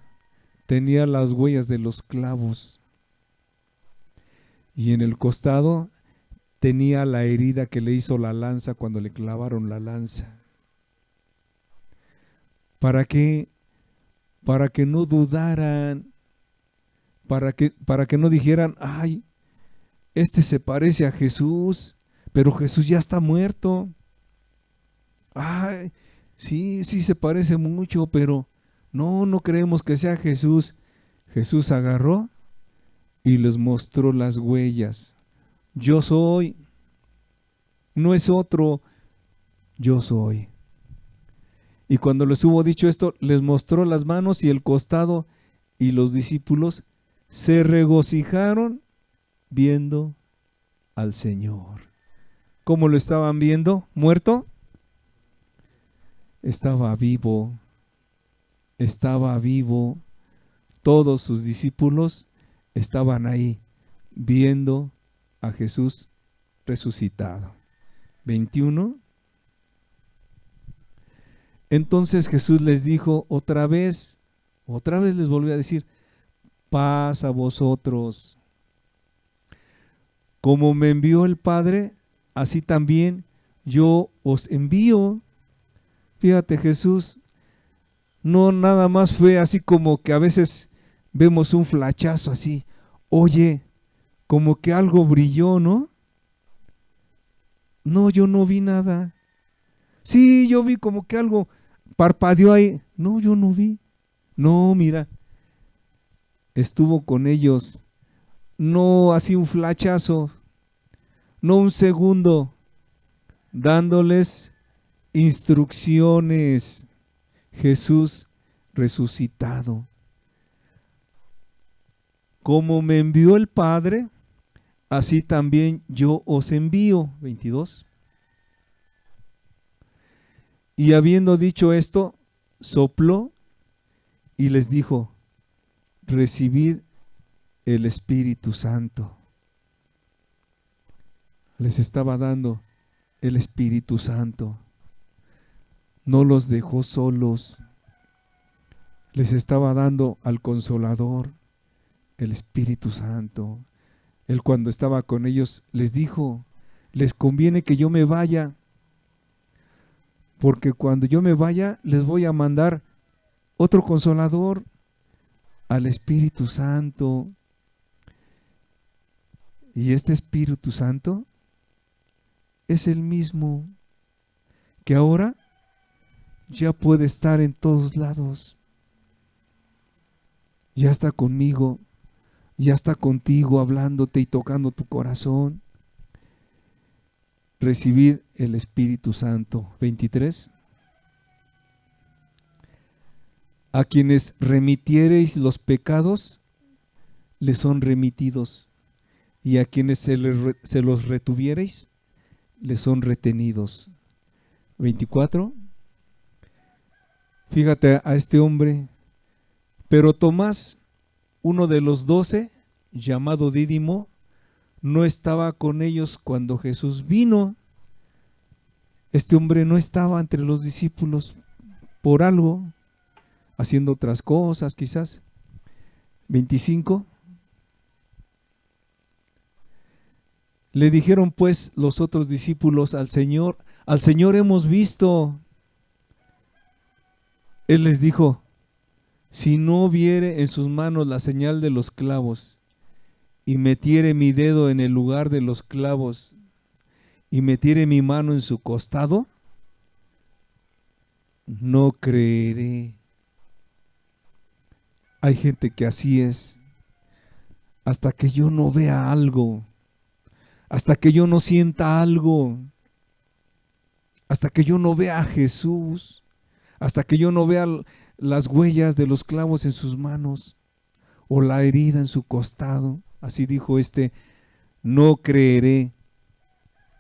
tenía las huellas de los clavos, y en el costado tenía la herida que le hizo la lanza cuando le clavaron la lanza. ¿Para qué? Para que no dudaran, para que no dijeran: ay, este se parece a Jesús, pero Jesús ya está muerto. Ay, sí se parece mucho, pero no creemos que sea Jesús. Jesús agarró y les mostró las huellas. Yo soy, no es otro, yo soy. Y cuando les hubo dicho esto, les mostró las manos y el costado, y los discípulos se regocijaron viendo al Señor. ¿Cómo lo estaban viendo? ¿Muerto? Estaba vivo, estaba vivo. Todos sus discípulos estaban ahí viendo a Jesús resucitado. 21. Entonces Jesús les dijo otra vez les volvió a decir: paz a vosotros. Como me envió el Padre, así también yo os envío. Fíjate, Jesús no nada más fue así como que a veces vemos un flachazo así, oye, como que algo brilló, ¿no? No, yo no vi nada. Sí, yo vi como que algo parpadeó ahí. No, yo no vi. No, mira, estuvo con ellos. No así un flachazo, no un segundo, dándoles instrucciones. Jesús resucitado. Como me envió el Padre, así también yo os envío. 22. Y habiendo dicho esto, sopló y les dijo: recibid el Espíritu Santo. Les estaba dando el Espíritu Santo. No los dejó solos. Les estaba dando al Consolador, el Espíritu Santo. Él, cuando estaba con ellos, les dijo: les conviene que yo me vaya, porque cuando yo me vaya les voy a mandar otro Consolador, al Espíritu Santo. Y este Espíritu Santo es el mismo que ahora ya puede estar en todos lados. Ya está conmigo, ya está contigo, hablándote y tocando tu corazón. Recibid el Espíritu Santo. 23. A quienes remitiereis los pecados, les son remitidos, y a quienes se los retuviereis, les son retenidos. 24. Fíjate a este hombre. Pero Tomás, uno de los 12, llamado Dídimo, no estaba con ellos cuando Jesús vino. Este hombre no estaba entre los discípulos por algo, haciendo otras cosas quizás. 25. Le dijeron pues los otros discípulos al Señor hemos visto. Él les dijo: si no viere en sus manos la señal de los clavos, y metiere mi dedo en el lugar de los clavos, y metiere mi mano en su costado, no creeré. Hay gente que así es. Hasta que yo no vea algo, hasta que yo no sienta algo, hasta que yo no vea a Jesús, hasta que yo no vea las huellas de los clavos en sus manos o la herida en su costado, así dijo no creeré.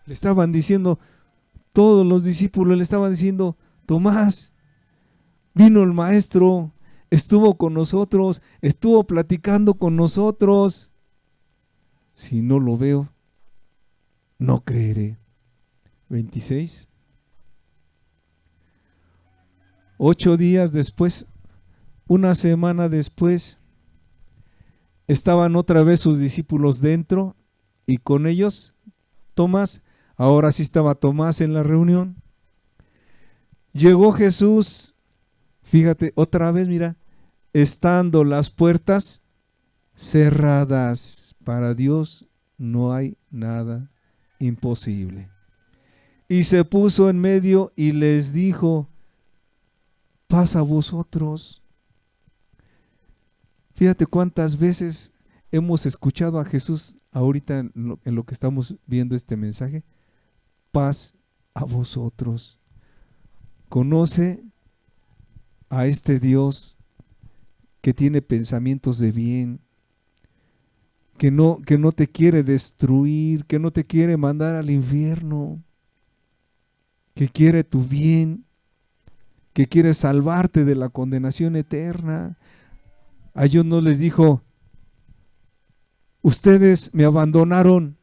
Le estaban diciendo, todos los discípulos le estaban diciendo: Tomás, vino el Maestro, estuvo con nosotros, estuvo platicando con nosotros. Si no lo veo, no creeré. 26. 8 días después, una semana después, estaban otra vez sus discípulos dentro, y con ellos Tomás. Ahora sí estaba Tomás en la reunión. Llegó Jesús, fíjate, otra vez, mira, estando las puertas cerradas. Para Dios no hay nada imposible. Y se puso en medio y les dijo: paz a vosotros. Fíjate cuántas veces hemos escuchado a Jesús ahorita en lo que estamos viendo este mensaje. Paz a vosotros. Conoce a este Dios que tiene pensamientos de bien, que no te quiere destruir, que no te quiere mandar al infierno, que quiere tu bien, que quiere salvarte de la condenación eterna. A ellos no les dijo: ustedes me abandonaron.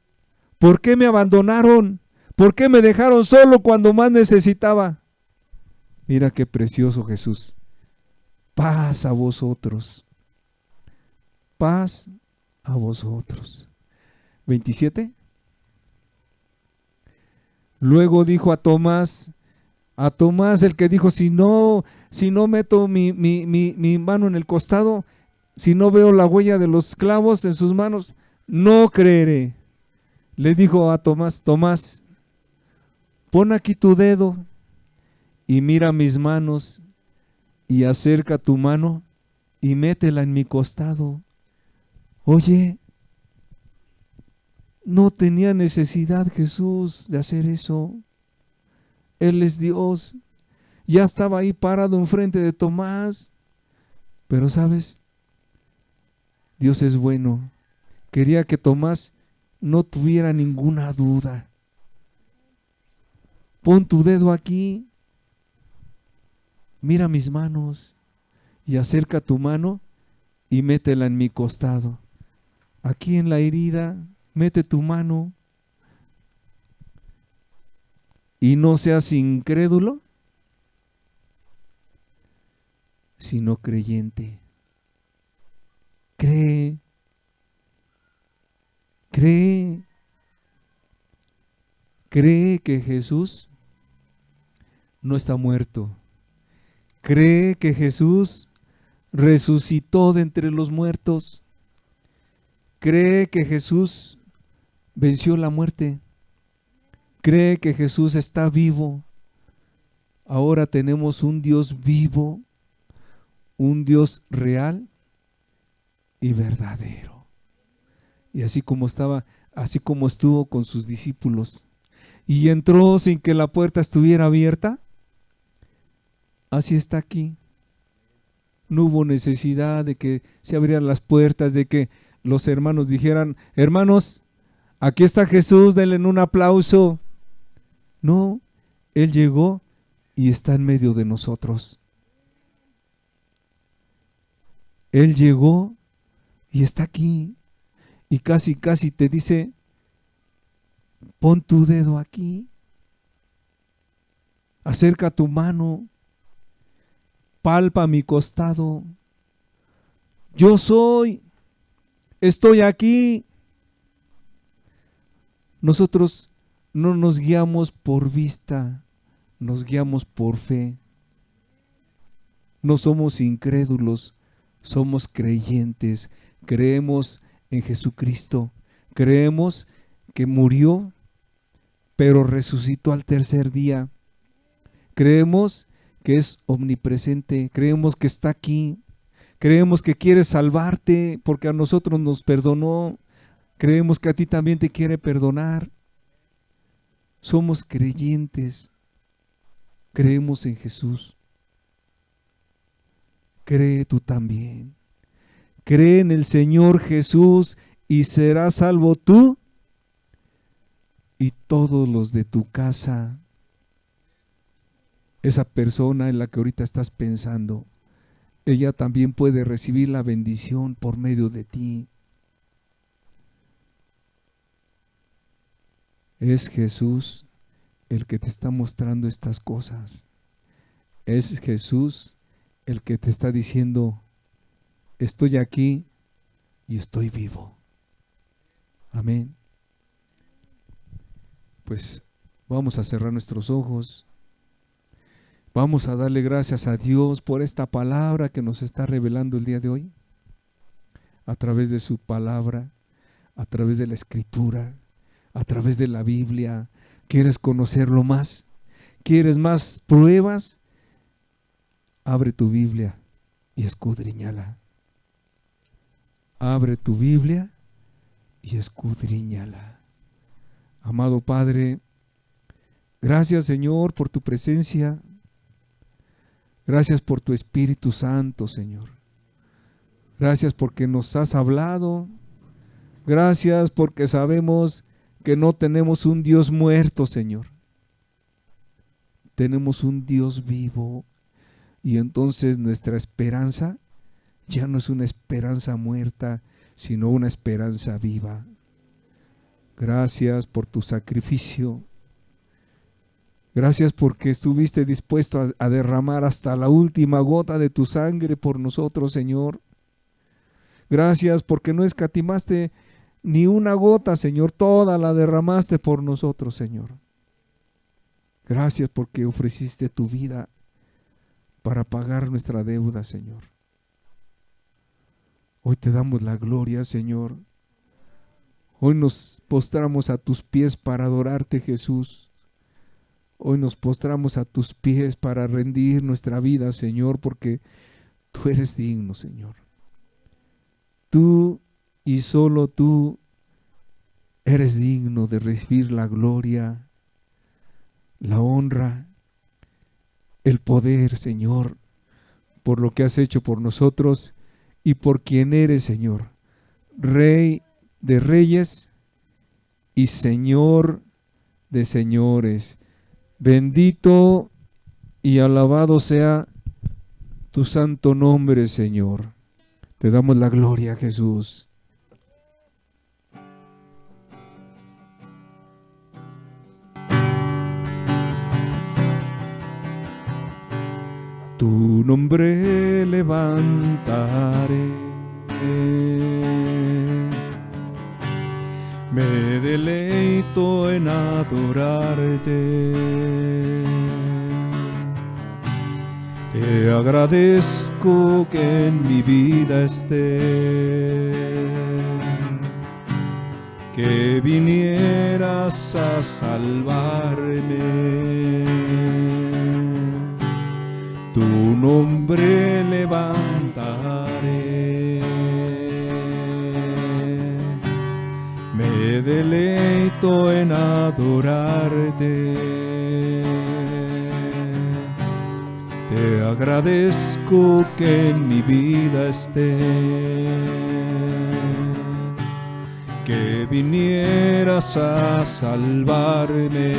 ¿Por qué me abandonaron? ¿Por qué me dejaron solo cuando más necesitaba? Mira qué precioso Jesús. Paz a vosotros. Paz a vosotros. 27. Luego dijo a Tomás el que dijo: si no meto mi mano en el costado, si no veo la huella de los clavos en sus manos, no creeré. Le dijo a Tomás: Tomás, pon aquí tu dedo y mira mis manos, y acerca tu mano y métela en mi costado. Oye, no tenía necesidad Jesús de hacer eso. Él es Dios. Ya estaba ahí parado enfrente de Tomás. Pero ¿sabes? Dios es bueno. Quería que Tomás no tuviera ninguna duda. Pon tu dedo aquí. Mira mis manos. y acerca tu mano y métela en mi costado. Aquí en la herida, mete tu mano. Y no seas incrédulo, sino creyente. Cree, cree, cree que Jesús no está muerto. Cree que Jesús resucitó de entre los muertos. Cree que Jesús venció la muerte. Cree que Jesús está vivo. Ahora tenemos un Dios vivo, un Dios real y verdadero. Y así como estuvo con sus discípulos y entró sin que la puerta estuviera abierta, así está aquí. No hubo necesidad de que se abrieran las puertas, de que los hermanos dijeran: hermanos, aquí está Jesús, denle un aplauso. No, Él llegó y está en medio de nosotros. Él llegó y está aquí. Y casi te dice: pon tu dedo aquí. Acerca tu mano. Palpa mi costado. Yo estoy aquí. Nosotros no nos guiamos por vista, nos guiamos por fe. No somos incrédulos, somos creyentes. Creemos en Jesucristo. Creemos que murió, pero resucitó al tercer día. Creemos que es omnipresente. Creemos que está aquí. Creemos que quiere salvarte porque a nosotros nos perdonó. Creemos que a ti también te quiere perdonar. Somos creyentes. Creemos en Jesús. Cree tú también. Cree en el Señor Jesús y serás salvo tú y todos los de tu casa. Esa persona en la que ahorita estás pensando, ella también puede recibir la bendición por medio de ti. Es Jesús el que te está mostrando estas cosas. Es Jesús el que te está diciendo: estoy aquí y estoy vivo. Amén. Pues vamos a cerrar nuestros ojos. Vamos a darle gracias a Dios por esta palabra que nos está revelando el día de hoy. A través de su palabra, a través de la Escritura, a través de la Biblia. ¿Quieres conocerlo más? ¿Quieres más pruebas? Abre tu Biblia y escudriñala. Abre tu Biblia y escudriñala. Amado Padre, gracias, Señor, por tu presencia. Gracias por tu Espíritu Santo, Señor. Gracias porque nos has hablado. Gracias porque sabemos que no tenemos un Dios muerto, Señor. Tenemos un Dios vivo. Y entonces nuestra esperanza ya no es una esperanza muerta, sino una esperanza viva. Gracias por tu sacrificio. Gracias porque estuviste dispuesto a derramar hasta la última gota de tu sangre por nosotros, Señor. Gracias porque no escatimaste ni una gota, Señor, toda la derramaste por nosotros, Señor. Gracias porque ofreciste tu vida para pagar nuestra deuda, Señor. Hoy te damos la gloria, Señor. Hoy nos postramos a tus pies para adorarte, Jesús. Hoy nos postramos a tus pies para rendir nuestra vida, Señor, porque tú eres digno, Señor. Tú y solo tú eres digno de recibir la gloria, la honra, el poder, Señor, por lo que has hecho por nosotros y por quien eres, Señor, Rey de reyes y Señor de señores. Bendito y alabado sea tu santo nombre, Señor. Te damos la gloria, Jesús. Tu nombre levantaré, me deleito en adorarte. Te agradezco que en mi vida estés, que vinieras a salvarme. Tu nombre levantaré, me deleito en adorarte. Te agradezco que en mi vida estés, que vinieras a salvarme.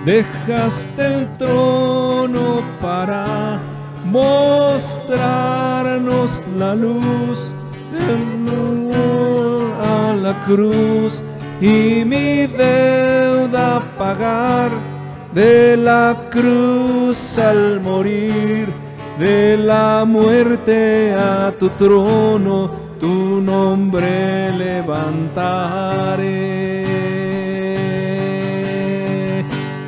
Dejaste el trono para mostrarnos la luz, a la cruz y mi deuda pagar. De la cruz al morir, de la muerte a tu trono, tu nombre levantaré.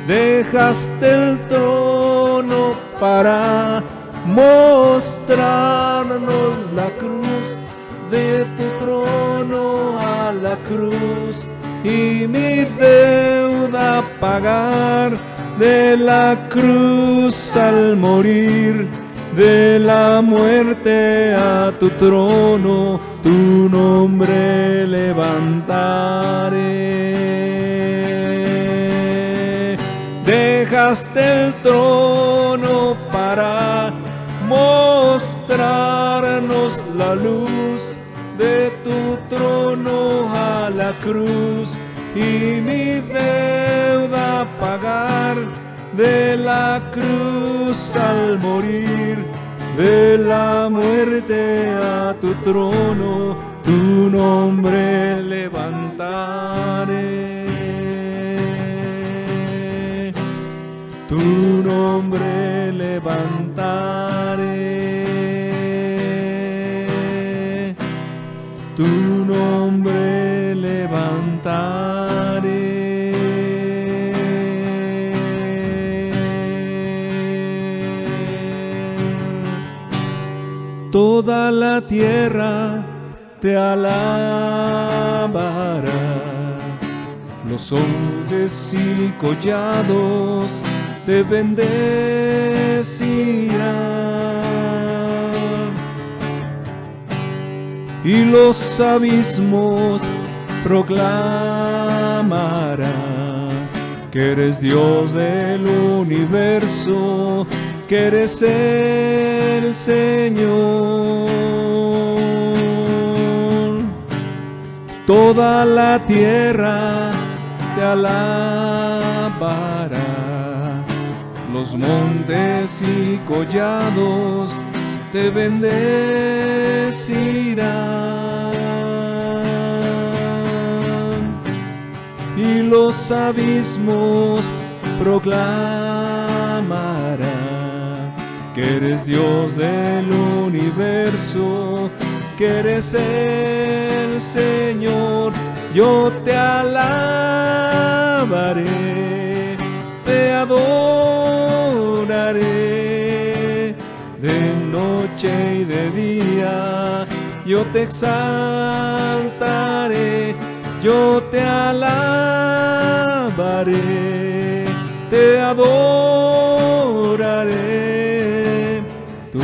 Dejaste el trono para mostrarnos la cruz, de tu trono a la cruz y mi deuda pagar. De la cruz al morir, de la muerte a tu trono, tu nombre levantaré. Dejaste el trono para mostrarnos la luz, de tu trono a la cruz y mi deuda pagar. De la cruz al morir, de la muerte a tu trono, tu nombre levantaré. Tu nombre levantaré. Tu nombre levantaré. Toda la tierra te alabará, los hombres y collados te bendecirán, y los abismos proclamarán que eres Dios del universo, que eres el Señor. Toda la tierra te alabará, los montes y collados te bendecirán, y los abismos proclamarán que eres Dios del universo, que eres el Señor. Yo te alabaré, te adoraré, de noche y de día, yo te exaltaré, yo te alabaré, te adoraré. Tú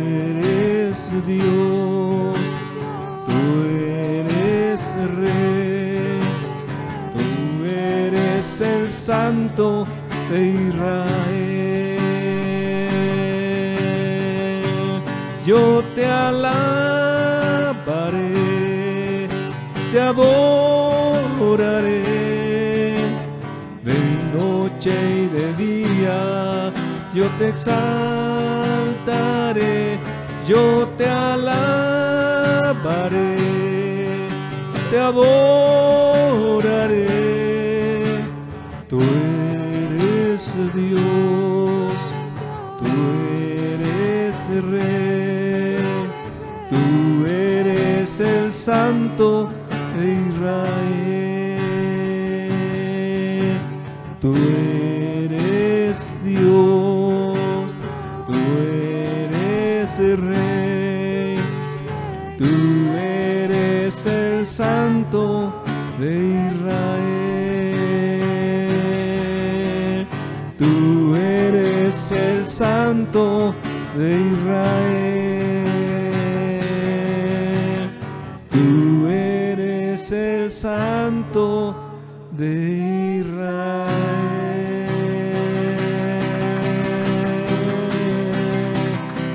eres Dios, tú eres Rey, tú eres el Santo de Israel. Yo te alabaré, te adoraré, de noche y de día, yo te exaltaré, yo te alabaré, te adoraré. Tú eres Dios, tú eres Rey, tú eres el Santo de Israel. Tú eres Dios, tú eres Rey, tú eres el Santo de Israel. Tú eres el Santo de Israel. Tú eres el Santo de Israel.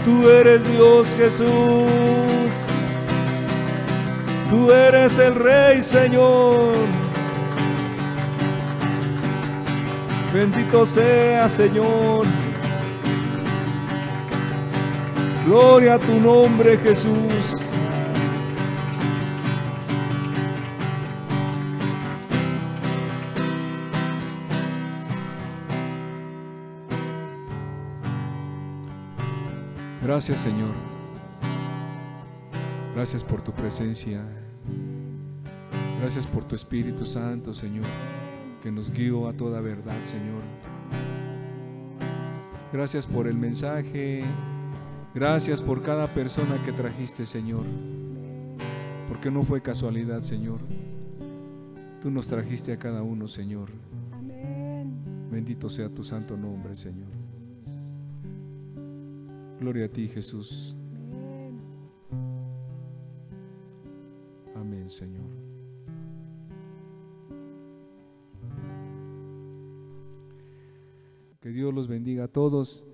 Tú eres Dios, Jesús. Tú eres el Rey, Señor. Bendito sea, Señor. Gloria a tu nombre, Jesús. Gracias, Señor. Gracias por tu presencia. Gracias por tu Espíritu Santo, Señor, que nos guió a toda verdad, Señor. Gracias por el mensaje. Gracias por cada persona que trajiste, Señor, porque no fue casualidad, Señor. Tú nos trajiste a cada uno, Señor. Bendito sea tu santo nombre, Señor. Gloria a ti, Jesús. Amén, Señor. Que Dios los bendiga a todos.